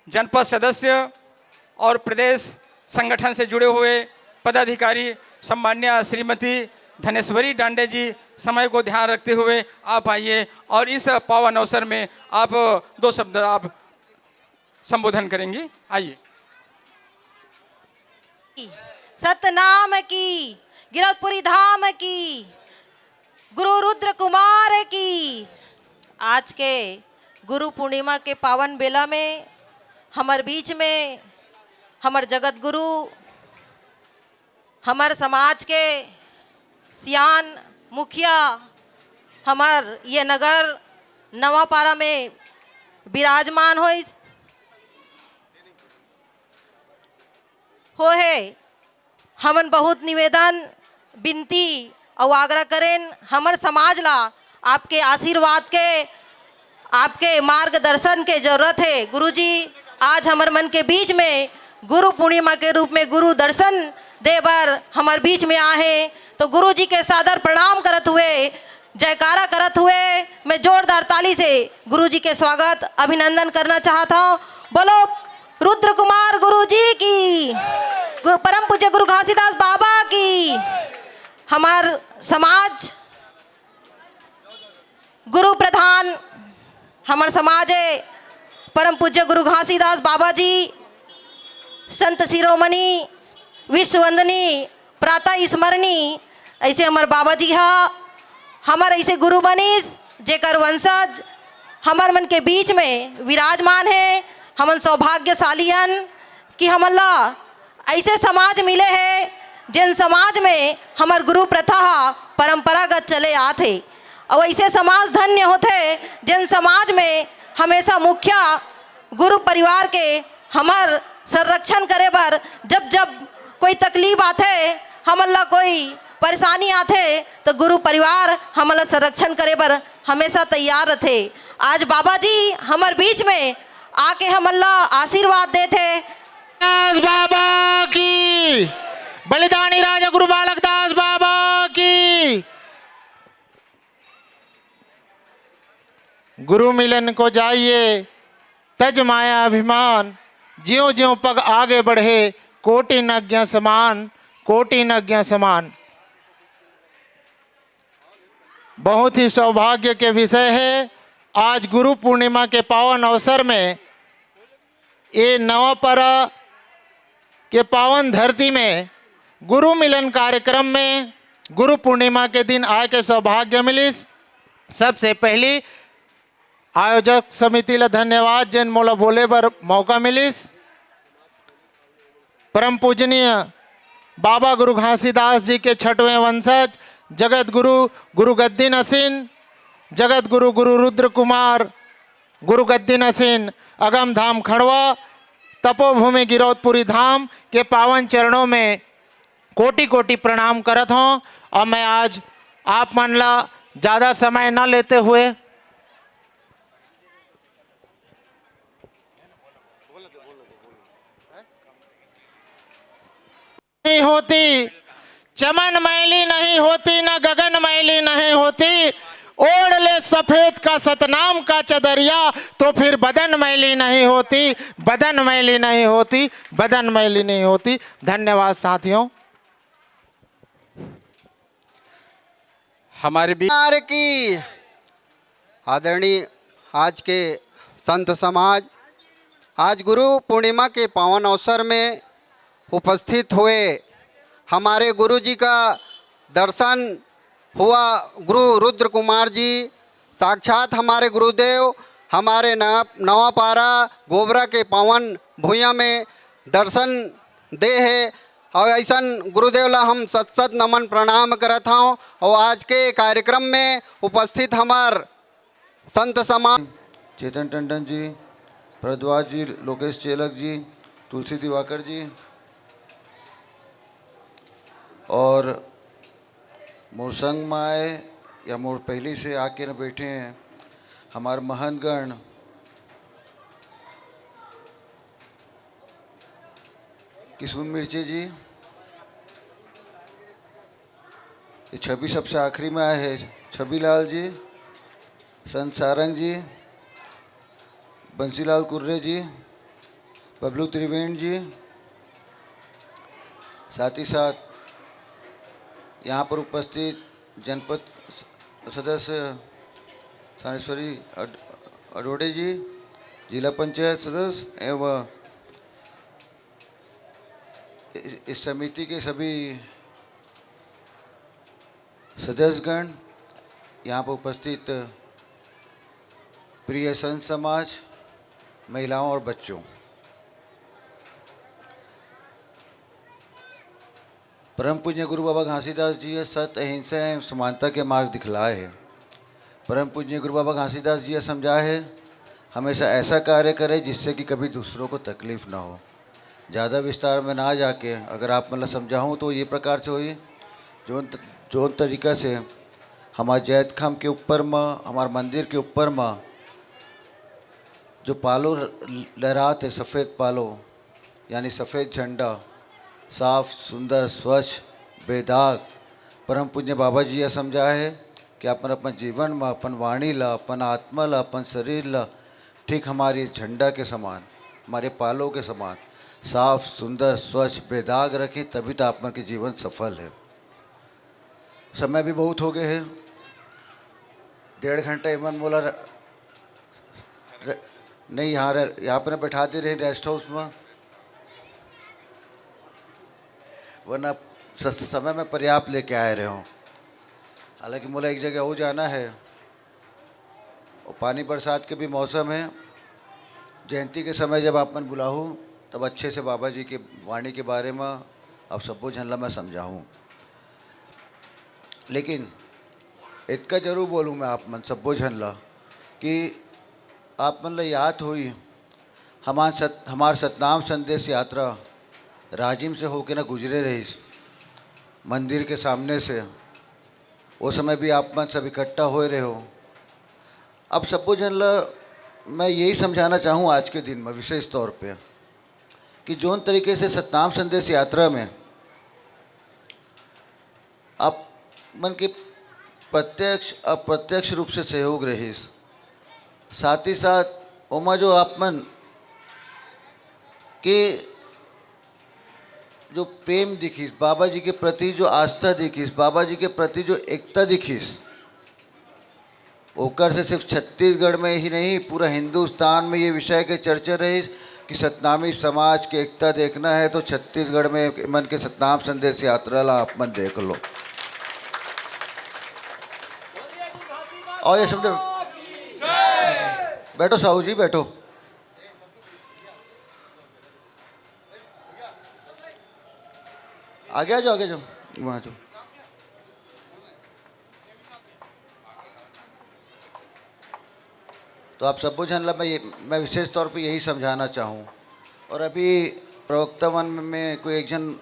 जनपद सदस्य और प्रदेश संगठन से जुड़े हुए पदाधिकारी सम्माननीय श्रीमती धनेश्वरी डांडे जी समय को ध्यान रखते हुए आप आइए और इस पावन अवसर में आप 2 शब्द आप संबोधन करेंगी। आइए। सतनाम की, गिरौदपुरी धाम की, गुरु रुद्र कुमार की। आज के गुरु पूर्णिमा के पावन बेला में हमारे बीच में हमारे जगत गुरु, हमारे समाज के सियान मुखिया, हमार ये नगर नवापारा में विराजमान हो है। हमन बहुत निवेदन विनती और आग्रह करें हमार समाज ला आपके आशीर्वाद के, आपके मार्गदर्शन के जरूरत है। गुरुजी आज हमारे मन के बीच में गुरु पूर्णिमा के रूप में गुरु दर्शन देवर हमारे बीच में आए, तो गुरु जी के सादर प्रणाम करत हुए, जयकारा करत हुए मैं जोरदार ताली से गुरु जी के स्वागत अभिनंदन करना चाहता हूँ। बोलो रुद्र कुमार गुरु जी की, परम पूज्य गुरु घासीदास बाबा की। हमार समाज गुरु प्रधान हमार समाज है परम पूज्य गुरु घासीदास बाबा जी, संत शिरोमणि विश्ववंदनी प्रातः स्मरणी, ऐसे हमार बाबा जी हा हमार ऐसे गुरु बनीस जेकर वंशज हमार मन के बीच में विराजमान है। हमन सौभाग्यशालीन कि हमन ला ऐसे समाज मिले हैं जिन समाज में हमार गुरु प्रथा परंपरागत चले आते, और ऐसे समाज धन्य होते जिन समाज में हमेशा मुखिया गुरु परिवार के हमार संरक्षण करे बर जब जब कोई तकलीफ आते, हमन ला कोई परेशानी आते तो गुरु परिवार हमन ला संरक्षण करे बर हमेशा तैयार रहते। आज बाबा जी हमार बीच में आके हमन ला आशीर्वाद देते। बाबा की, बलिदानी राजा गुरु बालक दास बाबा की। गुरु मिलन को जाइए तज माया अभिमान, ज्यों ज्यों पग आगे बढ़े कोटि नज्ञ समान, कोटि नज्ञ समान। बहुत ही सौभाग्य के विषय है आज गुरु पूर्णिमा के पावन अवसर में ये नवापारा के पावन धरती में गुरु मिलन कार्यक्रम में गुरु पूर्णिमा के दिन आए के सौभाग्य मिलिस। सबसे पहली आयोजक समिति ला धन्यवाद जिन मोला बोले बर मौका मिलिस। परम पूजनीय बाबा गुरु घासीदास जी के 6वें वंशज जगत गुरु गुरु गद्दी नसीन, जगत गुरु गुरु रुद्र कुमार गुरु गद्दी नसीन अगम धाम खड़वा तपोभूमि गिरौदपुरी धाम के पावन चरणों में कोटि कोटि प्रणाम करत हूँ। और मैं आज आप मन ला ज़्यादा समय न लेते हुए नहीं होती, चमन मैली नहीं होती, न गगन मैली नहीं होती, ओढ़ ले सफेद का सतनाम का चदरिया तो फिर बदन मैली नहीं होती, बदन मैली नहीं होती, बदन मैली नहीं होती। धन्यवाद साथियों। हमारे भी की आदरणीय आज के संत समाज आज गुरु पूर्णिमा के पावन अवसर में उपस्थित हुए। हमारे गुरु जी का दर्शन हुआ। गुरु रुद्र कुमार जी साक्षात हमारे गुरुदेव हमारे नवापारा गोबरा के पावन भूया में दर्शन दे है, और ऐसा गुरुदेव ला हम सत सत नमन प्रणाम करत हूँ। और आज के कार्यक्रम में उपस्थित हमार संत समाज चेतन टंडन जी, भरद्वाज जी, लोकेश चेलक जी, तुलसी दिवाकर जी और मोर संग में आए या मोर पहले से आके न बैठे हैं हमारे महंतगण, किशुन मिर्चे जी, ये छवि सबसे आखिरी में आए हैं, छवि लाल जी, संत सारंग जी, बंसीलाल कुर्रे जी, बबलू त्रिवेणी जी, साथ ही साथ यहाँ पर उपस्थित जनपद सदस्य थानेश्वरी अडोड़े जी, जिला पंचायत सदस्य एवं इस समिति के सभी सदस्यगण, यहाँ पर उपस्थित प्रिय संत समाज, महिलाओं और बच्चों, परम पूज्य गुरु बाबा घासीदास जी ने सत्य, अहिंसा एवं समानता के मार्ग दिखलाए हैं। परम पूज्य गुरु बाबा घासीदास जी ने समझाया है हमेशा ऐसा कार्य करें जिससे कि कभी दूसरों को तकलीफ ना हो। ज़्यादा विस्तार में ना जाके अगर आप मतलब समझाऊँ तो ये प्रकार से हुई जोन तरीका से हमारे जैत खाम के ऊपर में, हमारे मंदिर के ऊपर में जो पालो लहराते सफ़ेद पालो यानी सफ़ेद झंडा, साफ सुंदर स्वच्छ बेदाग, परम पूज्य बाबा जी यह समझाया है कि अपन अपन जीवन में अपन वाणी ला, अपन आत्मा ला, अपन शरीर ला ठीक हमारी झंडा के समान, हमारे पालों के समान साफ सुंदर स्वच्छ बेदाग रखें, तभी तो अपन के जीवन सफल है। समय भी बहुत हो गए हैं, 1.5 घंटा इमन बोला नहीं, यहाँ पर बैठा दे रहे रेस्ट हाउस में, वरना समय में पर्याप्त लेके आए रहे हों। हालांकि मोला एक जगह हो जाना है और पानी बरसात के भी मौसम है, जयंती के समय जब आप मन बुलाऊँ तब अच्छे से बाबा जी के वाणी के बारे में अब सबको झनला मैं समझाऊँ। लेकिन इतना जरूर बोलूँ मैं आप मन सबको झनला कि आप मन ला याद हुई हमार सतनाम संदेश यात्रा राजिम से होके ना गुजरे रही मंदिर के सामने से, वो समय भी आप मन सब इकट्ठा हो रहे हो। अब सबको जनला मैं यही समझाना चाहूँ आज के दिन में विशेष तौर पे कि जोन तरीके से सतनाम संदेश यात्रा में आप मन के प्रत्यक्ष अप्रत्यक्ष रूप से सहयोग रही, साथ ही साथ ओमा जो आप मन के जो प्रेम दिखीस, बाबा जी के प्रति जो आस्था दिखीस, बाबा जी के प्रति जो एकता दिखीस, ओकर से सिर्फ छत्तीसगढ़ में ही नहीं पूरा हिंदुस्तान में ये विषय के चर्चा रही कि सतनामी समाज के एकता देखना है तो छत्तीसगढ़ में मन के सतनाम संदेश यात्रा ला आप मन देख लो। और ये शब्द बैठो साहू जी बैठो, आगे आ जाओ, आगे जाओ, वहाँ जाओ। तो आप सब जानला मैं विशेष तौर पे यही समझाना चाहूँ। और अभी प्रवक्ता वन में कोई एक जन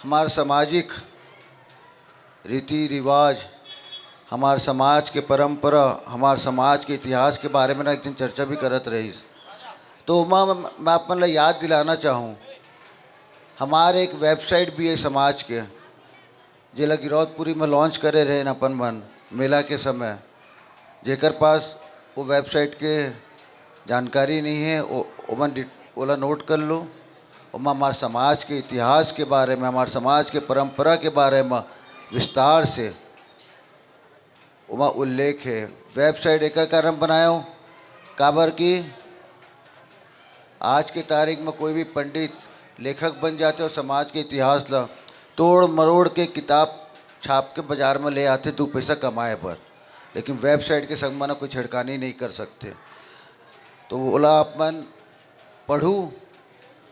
हमारे सामाजिक रीति रिवाज, हमारे समाज के परंपरा, हमारे समाज के इतिहास के बारे में ना एक दिन चर्चा भी करत रही। तो मैं अपन ला याद दिलाना चाहूँ हमारे एक वेबसाइट भी है समाज के, जिला गिरौदपुरी में लॉन्च करे रहे अपन मन मेला के समय, जेकर पास वो वेबसाइट के जानकारी नहीं है ओला नोट कर लो। ओमा हमारे समाज के इतिहास के बारे में, हमारे समाज के परंपरा के बारे में विस्तार से ओमा उल्लेख है। वेबसाइट एक कारण बनाया काबर की आज की तारीख में कोई भी पंडित लेखक बन जाते और समाज के इतिहास ला तोड़ मरोड़ के किताब छाप के बाज़ार में ले आते 2 पैसा कमाए पर, लेकिन वेबसाइट के संग में कोई छिड़कानी नहीं कर सकते। तो बोला आप मन पढ़ूँ,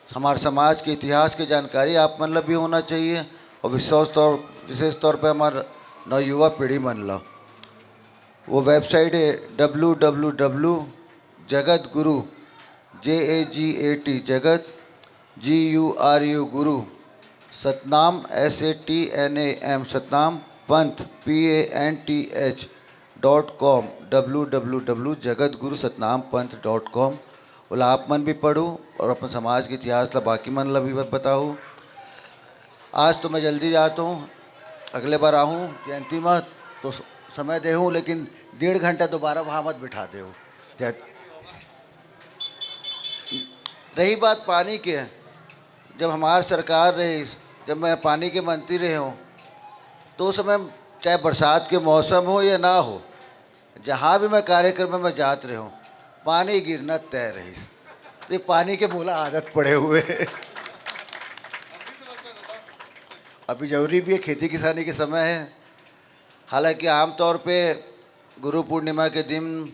हमारे समाज के इतिहास की जानकारी आप मन ला भी होना चाहिए और विशेष तौर पे हमारे नवयुवा पीढ़ी मन ला। वो वेबसाइट है www.jagatguru JAGAT जगत, GURU गुरु, सतनाम SATNAM सतनाम पंथ PANTH.com www.jagatgurusatnampant.com। बोला आप मन भी पढ़ूँ और अपन समाज के इतिहास ला बाकी मन ला भी बताऊँ। आज तो मैं जल्दी जाता हूँ, अगले बार आऊँ जयंती में तो समय दे हूँ, लेकिन 1.5 घंटा दोबारा वहाँ मत बिठा दे। रही बात पानी की, जब हमारी सरकार रही, जब मैं पानी के मंत्री रहे हूँ, तो उस समय चाहे बरसात के मौसम हो या ना हो, जहाँ भी मैं कार्यक्रम में जात रहे हूँ, पानी गिरना तय रही। तो ये पानी के बोला आदत पड़े हुए। अभी जरूरी भी है, खेती किसानी के समय है। हालांकि आमतौर पे गुरु पूर्णिमा के दिन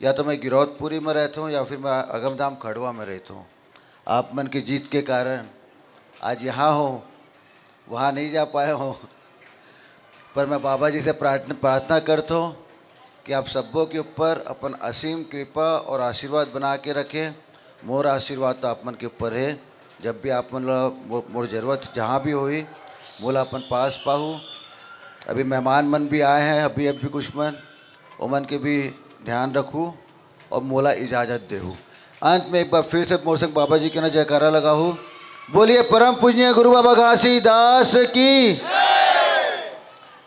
या तो मैं गिरौदपुरी में रहता हूँ या फिर मैं अगमधाम खड़वा में रहता हूँ। आप मन की जीत के कारण आज यहाँ हूँ, वहाँ नहीं जा पाया हूँ, पर मैं बाबा जी से प्रार्थना करता हूँ कि आप सबों के ऊपर अपन असीम कृपा और आशीर्वाद बना के रखें। मोर आशीर्वाद तो आप मन के ऊपर है। जब भी आप मन मोर जरूरत जहाँ भी हुई मोला अपन पास पाहूँ। अभी मेहमान मन भी आए हैं, अभी कुछ मन, वो मन के भी ध्यान रखूँ और मोला इजाज़त देहूँ। अंत में एक बार फिर से मोर संग बाबा जी के ना जयकारा लगाऊँ। बोलिए परम पूज्य गुरु बाबा घासीदास की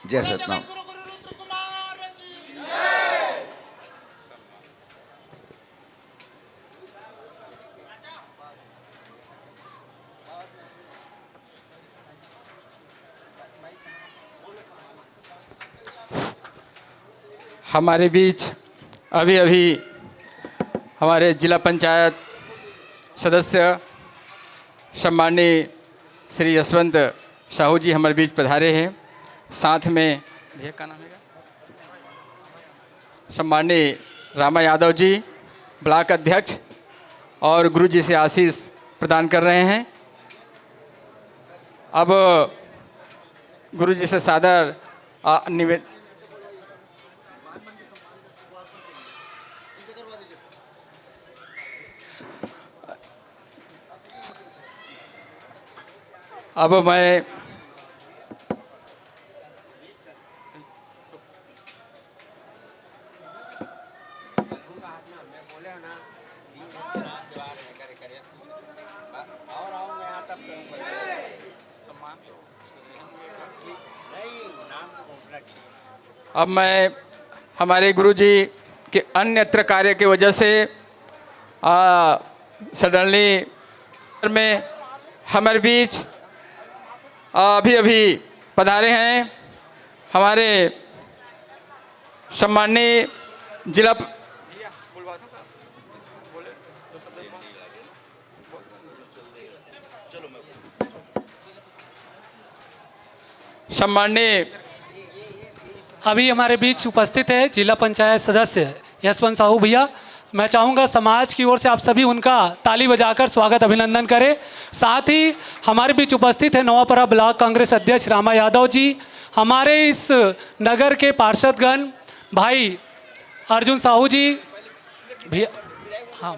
जय। सतनाम। हमारे बीच अभी हमारे जिला पंचायत सदस्य सम्माननीय श्री यशवंत साहू जी हमारे बीच पधारे हैं। साथ में भैया का नाम है, सम्माननीय रामा यादव जी ब्लॉक अध्यक्ष और गुरु जी से आशीष प्रदान कर रहे हैं। अब गुरु जी से सादर निवेदन। अब मैं हमारे गुरुजी के अन्यत्र कार्य की वजह से सडनली में हमारे बीच अभी पधारे हैं हमारे सम्माननीय जिला सम्माननीय अभी हमारे बीच उपस्थित है जिला पंचायत सदस्य यशवंत साहू भैया। मैं चाहूँगा समाज की ओर से आप सभी उनका ताली बजाकर स्वागत अभिनंदन करें। साथ ही हमारे बीच उपस्थित है नवापरा ब्लॉक कांग्रेस अध्यक्ष रामा यादव जी, हमारे इस नगर के पार्षदगण भाई अर्जुन साहू जी भैया। हाँ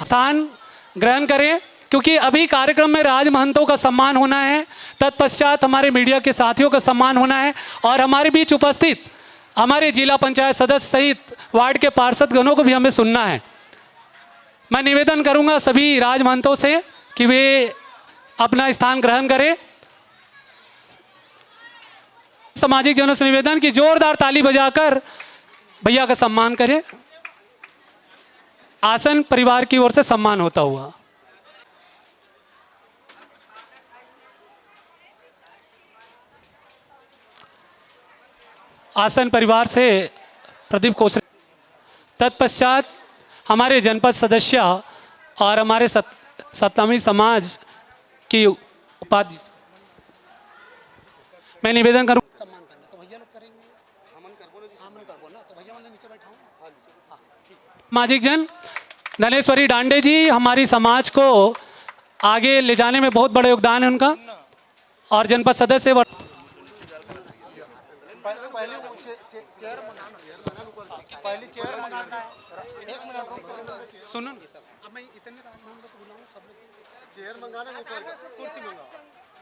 स्थान ग्रहण करें क्योंकि अभी कार्यक्रम में राजमहंतों का सम्मान होना है, तत्पश्चात हमारे मीडिया के साथियों का सम्मान होना है और हमारे बीच उपस्थित हमारे जिला पंचायत सदस्य सहित वार्ड के पार्षदगणों को भी हमें सुनना है। मैं निवेदन करूंगा सभी राजमहंतों से कि वे अपना स्थान ग्रहण करें। सामाजिक जनों से निवेदन कि जोरदार ताली बजाकर भैया का सम्मान करें। आसन परिवार की ओर से सम्मान होता हुआ। आसन परिवार से प्रदीप कौशल। तत्पश्चात हमारे जनपद सदस्य और हमारे सतनामी समाज की उपाधि मैं निवेदन करूं सम्मान करना तो भैया लोग करेंगे। सामाजिक जन धनेश्वरी डांडे जी हमारी समाज को आगे ले जाने में बहुत बड़ा योगदान है उनका और जनपद सदस्य पहली चेयर मंगाना है। एक मिनट सुनो ना सब, अब मैं इतने राजमान को बुलाऊं, सब लोग चेयर मंगाना है, कुर्सी मंगाओ,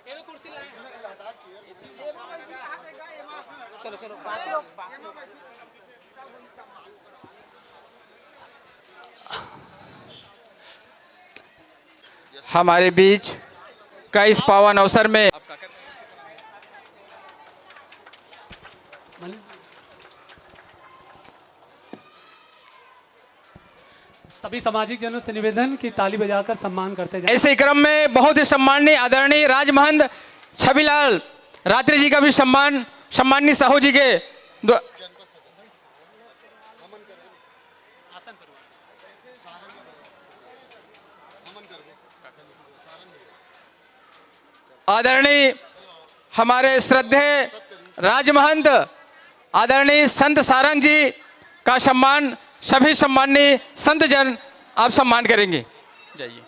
ये लो कुर्सी लाए। चलो चलो हमारे बीच का इस पावन अवसर में सभी सामाजिक जनों से निवेदन कि ताली बजाकर सम्मान करते जाएं। ऐसे क्रम में बहुत ही सम्माननीय आदरणीय राजमहंत छविलाल रात्रि जी का भी सम्माननीय साहू जी के आदरणीय हमारे श्रद्धेय राजमहंत आदरणीय संत सारंग जी का सम्मान सभी सम्माननीय संत जन आप सम्मान करेंगे। जाइए।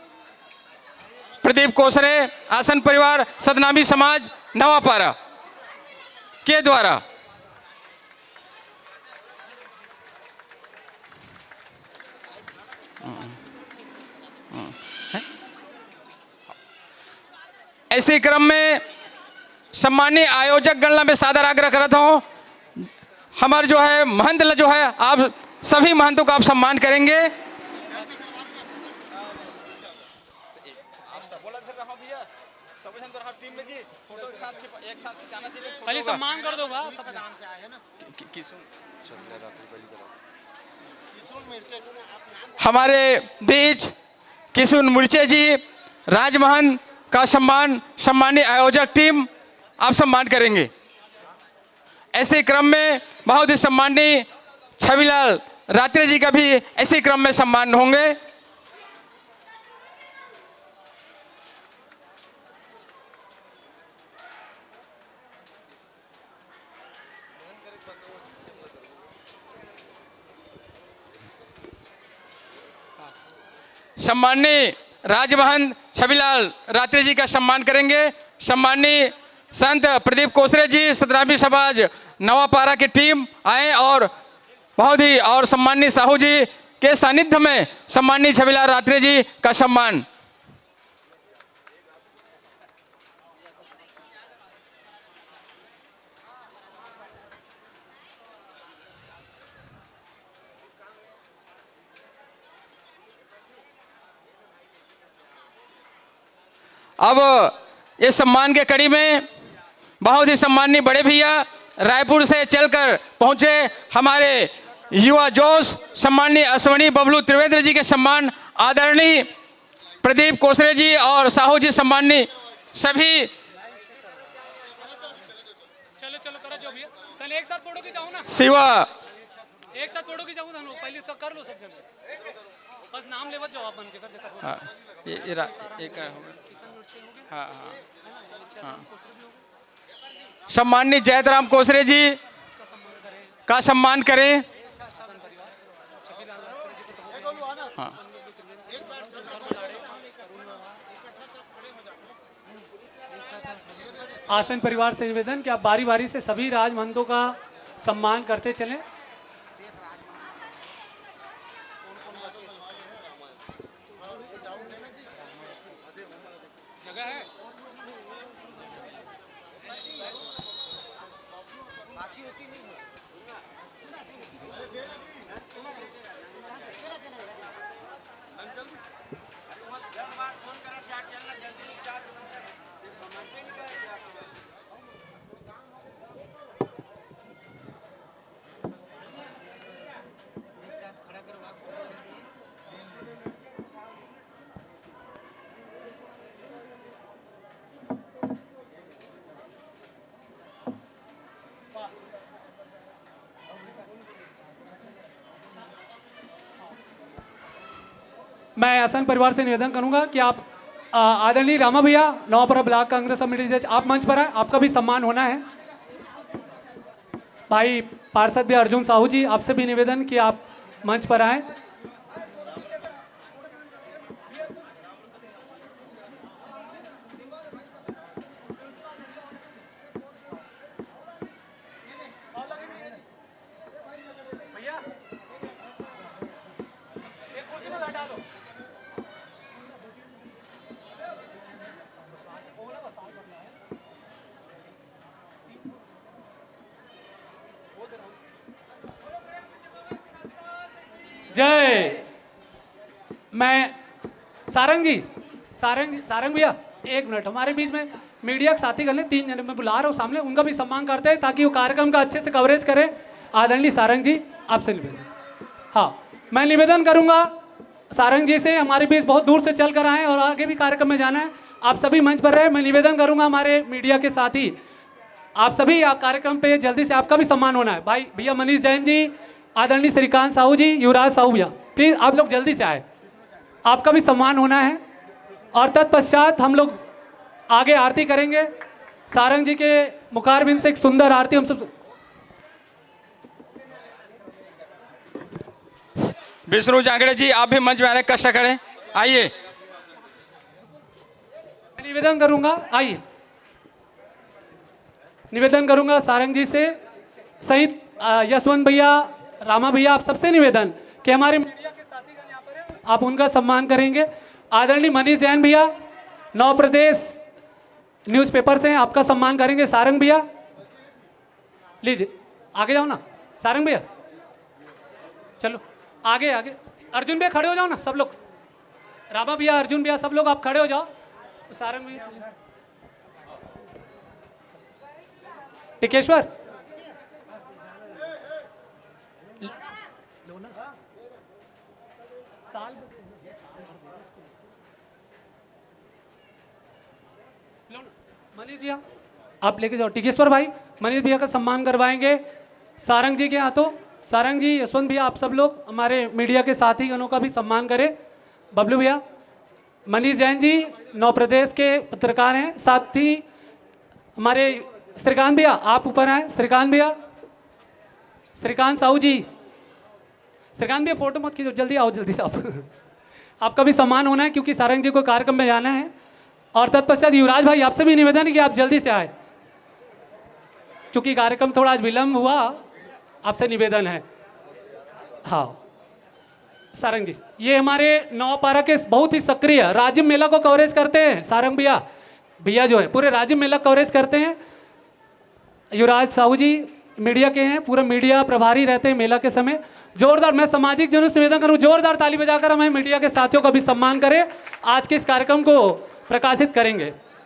प्रदीप कोसरे आसन परिवार सतनामी समाज नवापारा के द्वारा ऐसे क्रम में सम्मानीय आयोजक गणना में सादर आग्रह करता हूं, हमारे जो है महंत जो है आप सभी महंतों का आप सम्मान करेंगे। पहले सम्मान कर दोगा सब। हमारे बीच किशुन मुर्चे जी राजमहल का सम्मानीय आयोजक टीम आप सम्मान करेंगे। ऐसे क्रम में बहुत ही सम्माननीय छविलाल रात्रि जी का भी ऐसे क्रम में सम्मान होंगे। सम्माननीय राजमहंत छविलाल रात्रि जी का सम्मान करेंगे। सम्माननीय संत प्रदीप कोसरे जी सतनामी समाज नवापारा की टीम आए और बहुत ही और सम्माननीय साहू जी के सानिध्य में सम्माननीय छविलाल रात्रि जी का सम्मान। अब इस सम्मान के कड़ी में बहुत ही सम्माननीय बड़े भैया रायपुर से चलकर पहुंचे हमारे युवा जोश सम्माननीय अश्वनी बबलू त्रिवेंद्र जी के सम्मान आदरणीय प्रदीप कोसरे जी और साहू जी सम्माननीय सभी। चलो चलो करो जो भी पहले एक साथ फोटो खिंचाओ ना। शिवा एक साथ फोटो खिंचाओ ना लोग पहले सब कर लो सब जन बस नाम लेवत जाओ अपन जगह जगह। हाँ ये एक हाँ हाँ हाँ सम्माननीय जयतराम कोसरे जी का सम्मान करें। हाँ आसन परिवार से निवेदन कि आप बारी बारी से सभी राजमहंतों का सम्मान करते चलें। जगह है मैं आसन परिवार से निवेदन करूंगा कि आप आदरणीय रामा भैया नवापारा ब्लॉक कांग्रेस कमेटी अध्यक्ष आप मंच पर आए, आपका भी सम्मान होना है। भाई पार्षद भी अर्जुन साहू जी आपसे भी निवेदन कि आप मंच पर आए। जय। मैं सारंग भैया एक मिनट, हमारे बीच में मीडिया के साथी गले 3 जने मैं बुला रहा हूँ सामने, उनका भी सम्मान करते हैं ताकि वो कार्यक्रम का अच्छे से कवरेज करें। आदरणीय सारंग जी, आपसे निवेदन। हाँ, मैं निवेदन करूँगा सारंग जी से, हमारे बीच बहुत दूर से चल कर आए और आगे भी कार्यक्रम में जाना है, आप सभी मंच पर रहे। मैं निवेदन करूँगा हमारे मीडिया के साथी, आप सभी कार्यक्रम पे जल्दी से आपका भी सम्मान होना है। भाई भैया मनीष जैन जी, आदरणीय श्रीकांत साहू जी, युवराज साहू भैया, प्लीज़ आप लोग जल्दी से आए, आपका भी सम्मान होना है। और तत्पश्चात हम लोग आगे आरती करेंगे। सारंग जी के मुखारबिंद से एक सुंदर आरती हम सब। विष्णु जांगड़े जी, आप भी मंच में आने कष्ट करें, आइए। निवेदन करूंगा, आइए, निवेदन करूंगा सारंग जी से सहित यशवंत भैया, रामा भैया, आप सबसे निवेदन कि हमारे मीडिया के साथीगण यहाँ पर हैं, आप उनका सम्मान करेंगे। आदरणीय मनीष जैन भैया, नव प्रदेश न्यूज़पेपर से हैं, आपका सम्मान करेंगे। सारंग भैया लीजिए, आगे जाओ ना सारंग भैया, चलो आगे आगे। अर्जुन भैया खड़े हो जाओ ना सब लोग, रामा भैया, अर्जुन भैया, सब लोग आप खड़े हो जाओ। सारंग भैया, टिकेश्वर साल मनीष भैया आप लेके जाओ। टिकेश्वर भाई, मनीष भैया का सम्मान करवाएंगे सारंग जी के हाथों। सारंग जी, यशवंत भैया, आप सब लोग हमारे मीडिया के साथी गणों का भी सम्मान करें। बबलू भैया, मनीष जैन जी नौ प्रदेश के पत्रकार हैं, साथ ही हमारे श्रीकांत भैया, आप ऊपर आए। श्रीकांत भैया, श्रीकांत साहू जी, श्रीकांत भैया फोटो मत खींचो, जल्दी आओ, जल्दी से आप आपका भी सम्मान होना है क्योंकि सारंग जी को कार्यक्रम में जाना है। और तत्पश्चात युवराज भाई, आपसे भी निवेदन है कि आप जल्दी से आए, क्योंकि कार्यक्रम थोड़ा आज विलम्ब हुआ, आपसे निवेदन है। हाँ सारंग जी, ये हमारे नौपारा के बहुत ही सक्रिय राजिम मेला को कवरेज करते हैं। सारंग भैया, भैया जो है पूरे राजिम मेला कवरेज करते हैं। युवराज साहू जी मीडिया के हैं, पूरा मीडिया प्रभारी रहते हैं मेला के समय। जोरदार, मैं सामाजिक जनों से निवेदन करूं, जोरदार ताली बजाकर हमें मीडिया के साथियों का भी सम्मान करें। आज के इस कार्यक्रम को प्रकाशित करेंगे।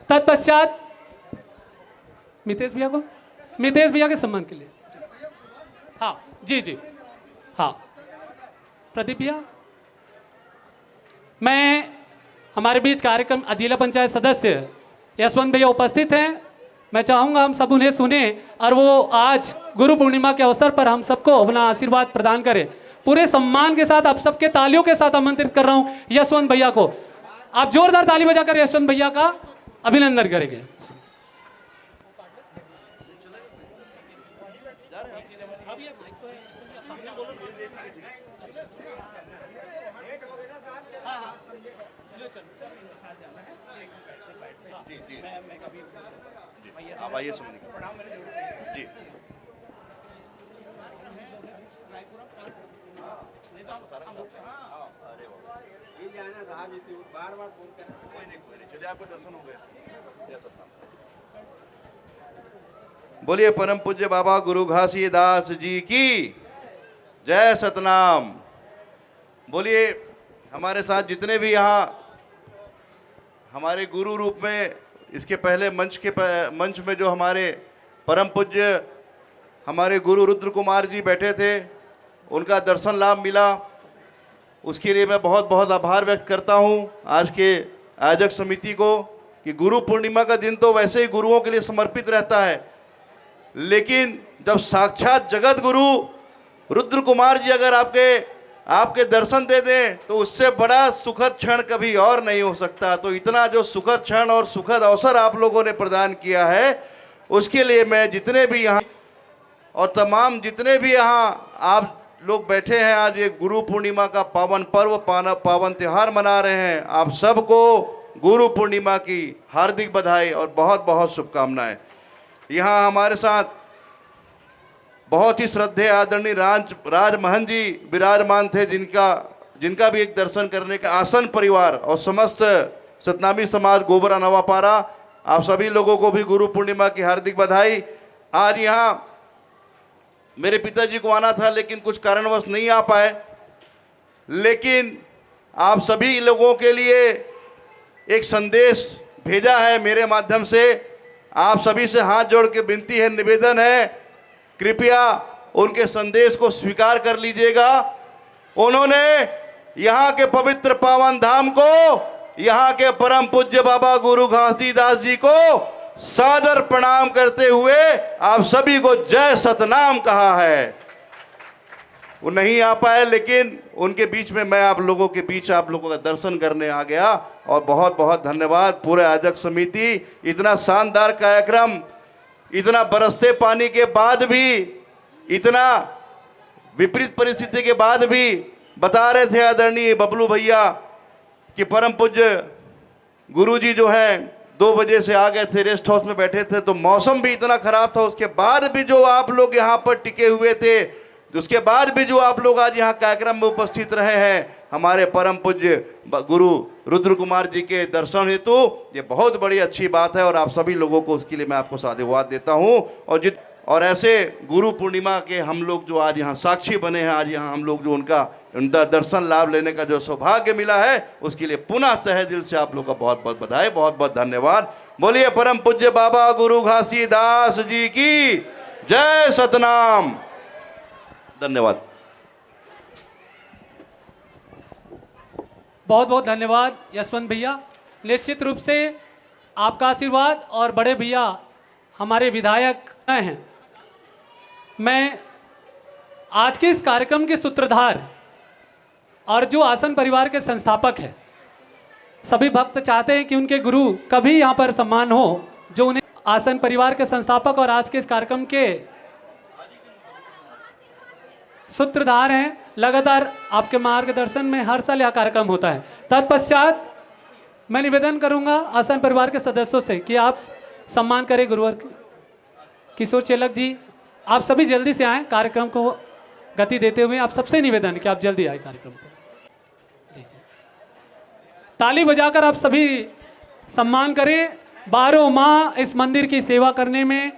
तत्पश्चात मितेश भैया के सम्मान के लिए, हाँ जी जी, हाँ प्रदीप भैया। मैं हमारे बीच कार्यक्रम जिला पंचायत सदस्य यशवंत भैया उपस्थित हैं, मैं चाहूँगा हम सब उन्हें सुने और वो आज गुरु पूर्णिमा के अवसर पर हम सबको अपना आशीर्वाद प्रदान करें। पूरे सम्मान के साथ आप सबके तालियों के साथ आमंत्रित कर रहा हूँ यशवंत भैया को। आप जोरदार ताली बजाकर यशवंत भैया का अभिनंदन करेंगे। आप आइए जी। चलिए, आपको दर्शन हो गया। बोलिए परम पूज्य बाबा गुरु घासीदास जी की जय सतनाम। बोलिए हमारे साथ जितने भी यहाँ हमारे गुरु रूप में, इसके पहले मंच में जो हमारे परम पूज्य हमारे गुरु रुद्र कुमार जी बैठे थे, उनका दर्शन लाभ मिला, उसके लिए मैं बहुत बहुत आभार व्यक्त करता हूं आज के आयोजक समिति को कि गुरु पूर्णिमा का दिन तो वैसे ही गुरुओं के लिए समर्पित रहता है, लेकिन जब साक्षात जगत गुरु रुद्र कुमार जी अगर आपके दर्शन दे दें तो उससे बड़ा सुखद क्षण कभी और नहीं हो सकता। तो इतना जो सुखद क्षण और सुखद अवसर आप लोगों ने प्रदान किया है, उसके लिए मैं जितने भी यहाँ और तमाम जितने भी यहाँ आप लोग बैठे हैं, आज ये गुरु पूर्णिमा का पावन पर्व, पावन त्यौहार मना रहे हैं, आप सबको गुरु पूर्णिमा की हार्दिक बधाई और बहुत बहुत शुभकामनाएं। यहाँ हमारे साथ बहुत ही श्रद्धेय आदरणीय राज महन जी विराजमान थे, जिनका भी एक दर्शन करने का आसन परिवार और समस्त सतनामी समाज गोबरा नवापारा, आप सभी लोगों को भी गुरु पूर्णिमा की हार्दिक बधाई। आज यहाँ मेरे पिताजी को आना था लेकिन कुछ कारणवश नहीं आ पाए, लेकिन आप सभी लोगों के लिए एक संदेश भेजा है मेरे माध्यम से। आप सभी से हाथ जोड़ के विनती है, निवेदन है, कृपया उनके संदेश को स्वीकार कर लीजिएगा। उन्होंने यहाँ के पवित्र पावन धाम को, यहाँ के परम पूज्य बाबा गुरु घासीदास जी को सादर प्रणाम करते हुए आप सभी को जय सतनाम कहा है। वो नहीं आ पाए, लेकिन उनके बीच में मैं आप लोगों के बीच आप लोगों का दर्शन करने आ गया, और बहुत बहुत धन्यवाद पूरे आयोजक समिति। इतना शानदार कार्यक्रम, इतना बरसते पानी के बाद भी, इतना विपरीत परिस्थिति के बाद भी, बता रहे थे आदरणीय बबलू भैया कि परम पूज्य गुरुजी जो हैं 2 बजे से आ गए थे, रेस्ट हाउस में बैठे थे, तो मौसम भी इतना खराब था, उसके बाद भी जो आप लोग यहाँ पर टिके हुए थे, उसके बाद भी जो आप लोग आज यहाँ कार्यक्रम में उपस्थित रहे हैं हमारे परम पूज्य गुरु रुद्र कुमार जी के दर्शन हेतु, ये बहुत बड़ी अच्छी बात है, और आप सभी लोगों को उसके लिए मैं आपको साधुवाद देता हूँ। और ऐसे गुरु पूर्णिमा के हम लोग जो आज यहाँ साक्षी बने हैं, आज यहाँ हम लोग जो उनका दर्शन लाभ लेने का जो सौभाग्य मिला है, उसके लिए पुनः तहे दिल से आप लोग का बहुत बहुत बधाई, बहुत बहुत धन्यवाद। बोलिए परम पूज्य बाबा गुरु घासीदास जी की जय सतनाम। धन्यवाद। बहुत बहुत धन्यवाद यशवंत भैया। निश्चित रूप से आपका आशीर्वाद और बड़े भैया हमारे विधायक हैं। मैं आज के इस कार्यक्रम के सूत्रधार और जो आसन परिवार के संस्थापक हैं, सभी भक्त चाहते हैं कि उनके गुरु का भी यहाँ पर सम्मान हो, जो उन्हें आसन परिवार के संस्थापक और आज के इस कार्यक्रम के सूत्रधार हैं। लगातार आपके मार्गदर्शन में हर साल यह कार्यक्रम होता है। तत्पश्चात मैं निवेदन करूंगा आसन परिवार के सदस्यों से कि आप सम्मान करें गुरुवर किशोर चेलक जी। आप सभी जल्दी से आएँ, कार्यक्रम को गति देते हुए आप सबसे निवेदन कि आप जल्दी आए कार्यक्रम को। ताली बजाकर आप सभी सम्मान करें। 12 माह इस मंदिर की सेवा करने में,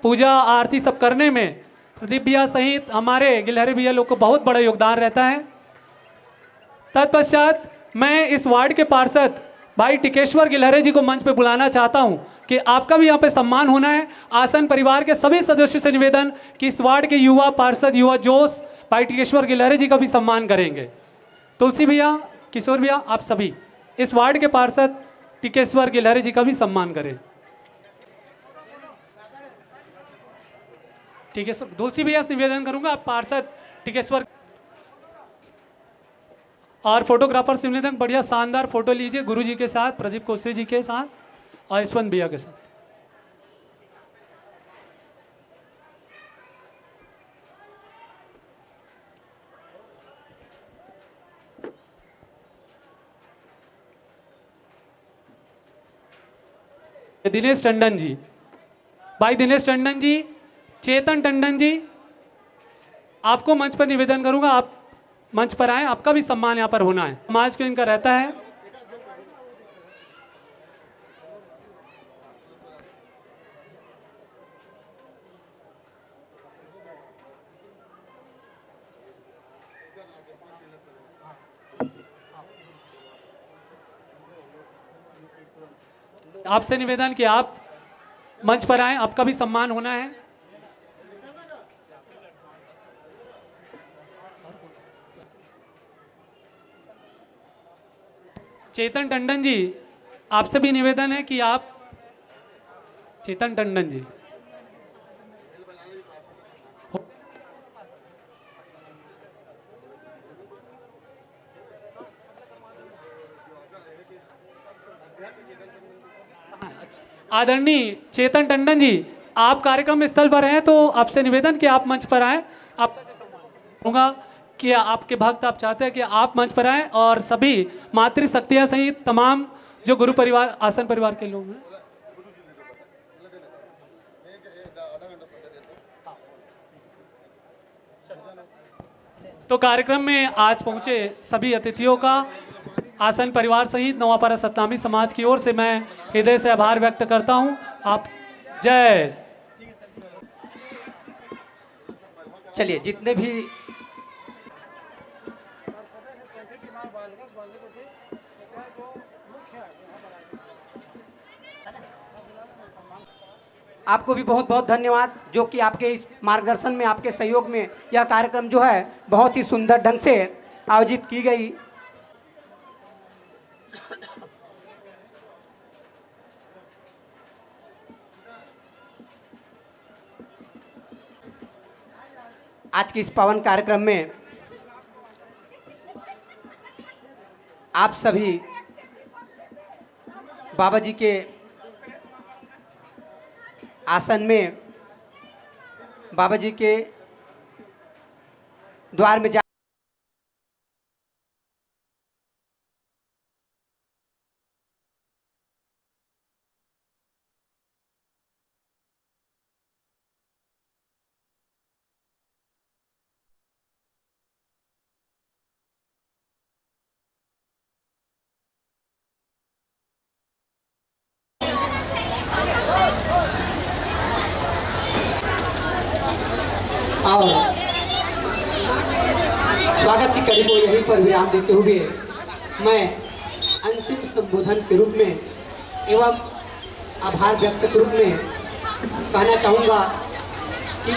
पूजा आरती सब करने में प्रदीप भैया सहित हमारे गिलहरी भैया लोग को बहुत बड़ा योगदान रहता है। तत्पश्चात मैं इस वार्ड के पार्षद भाई टिकेश्वर गिलहरी जी को मंच पे बुलाना चाहता हूं कि आपका भी यहाँ पे सम्मान होना है। आसन परिवार के सभी सदस्यों से निवेदन कि इस वार्ड के युवा पार्षद, युवा जोश भाई टिकेश्वर गिलहरी जी का भी सम्मान करेंगे। तुलसी भैया, किशोर भैया, आप सभी इस वार्ड के पार्षद टिकेश्वर गिलहरी जी का भी सम्मान करें। टिकेश्वर तुलसी भैया से निवेदन करूंगा, आप पार्षद टिकेश्वर और फोटोग्राफर से निवेदन, बढ़िया शानदार फोटो लीजिए गुरु जी के साथ, प्रदीप कोसरी जी के साथ और यशवंत भैया के साथ। दिनेश टंडन जी, भाई दिनेश टंडन जी, चेतन टंडन जी, आपको मंच पर निवेदन करूंगा, आप मंच पर आए, आपका भी सम्मान यहाँ पर होना है। समाज को इनका रहता है। आपसे निवेदन कि आप मंच पर आए, आपका भी सम्मान होना है। चेतन टंडन जी, आपसे भी निवेदन है कि आप, चेतन टंडन जी, आदरणीय चेतन टंडन जी, आप कार्यक्रम स्थल पर हैं तो आपसे निवेदन कि आप मंच पर आएं। आप कहूँगा कि आपके भक्त आप चाहते हैं कि आप मंच पर आएं और सभी मातृशक्तियाँ सहित तमाम जो गुरु परिवार, आसन परिवार के लोग हैं। तो कार्यक्रम में आज पहुंचे सभी अतिथियों का आसन परिवार सहित नवापारा सतनामी समाज की ओर से मैं हृदय से आभार व्यक्त करता हूं। आप जय। चलिए, जितने भी आपको भी बहुत बहुत धन्यवाद, जो कि आपके इस मार्गदर्शन में, आपके सहयोग में यह कार्यक्रम जो है बहुत ही सुंदर ढंग से आयोजित की गई। आज के इस पावन कार्यक्रम में आप सभी बाबा जी के आसन में, बाबा जी के द्वार में जा और स्वागत की कड़ी को यहीं पर विराम देते हुए मैं अंतिम संबोधन के रूप में एवं आभार व्यक्त के रूप में कहना चाहूँगा कि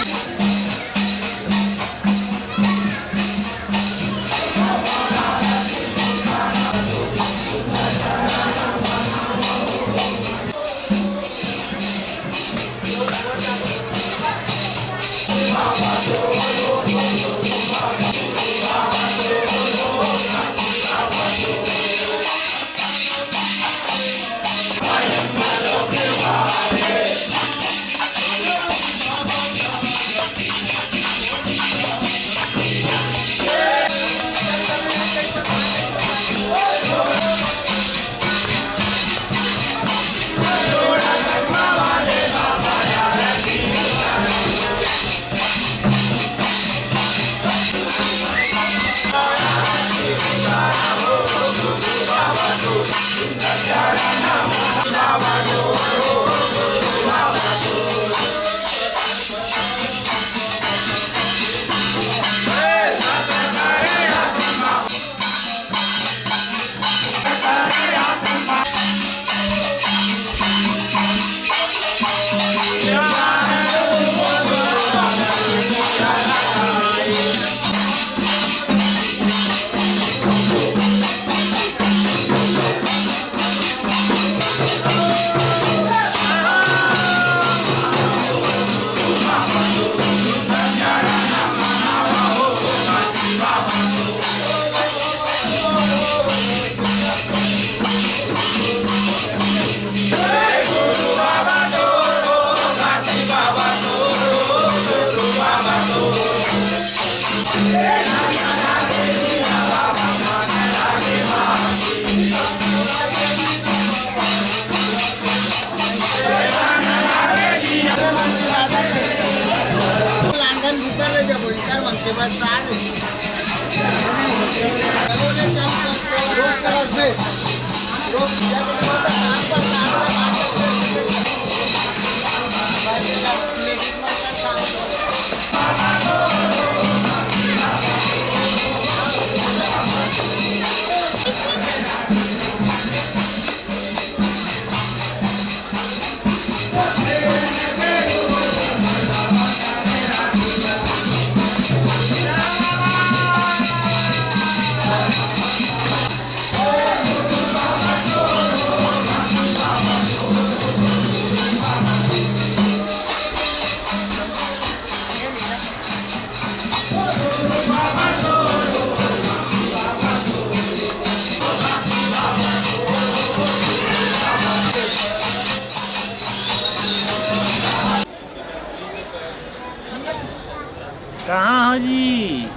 कहाँ हो जी?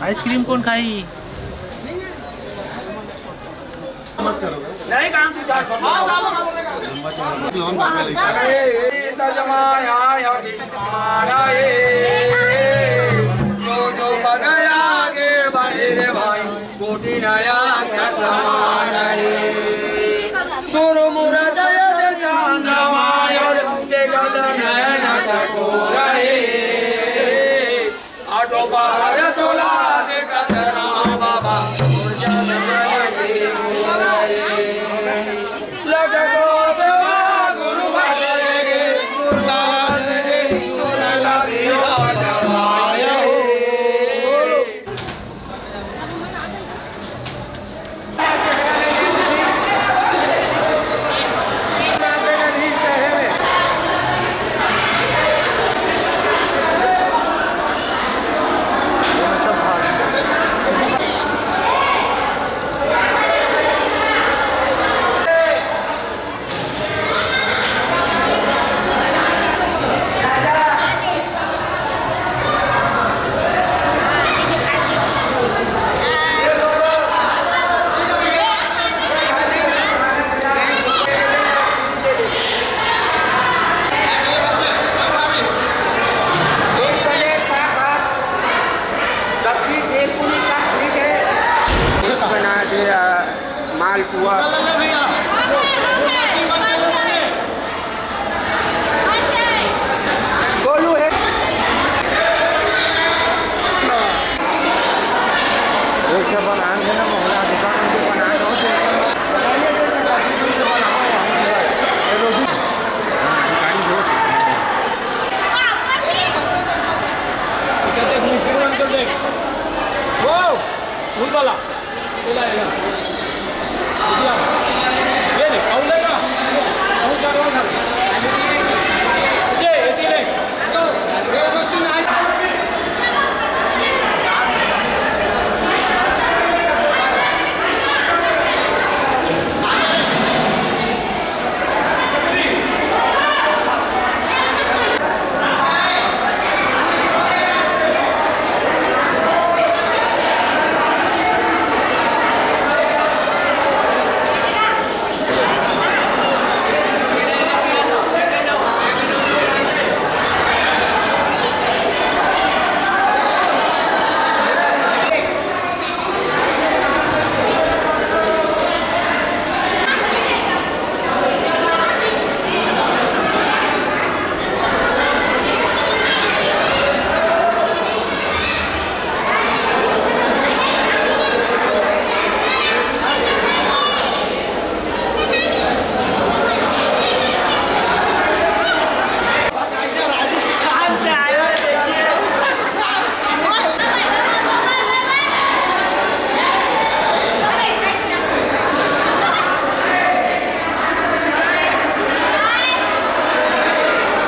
आइसक्रीम कौन खाई? नहीं काम कोटि नया गुरु मुरा जय चंद्रमायर के गदन आटो बाहर तोला के कदरा बाबा लग गो सेवा गुरु चला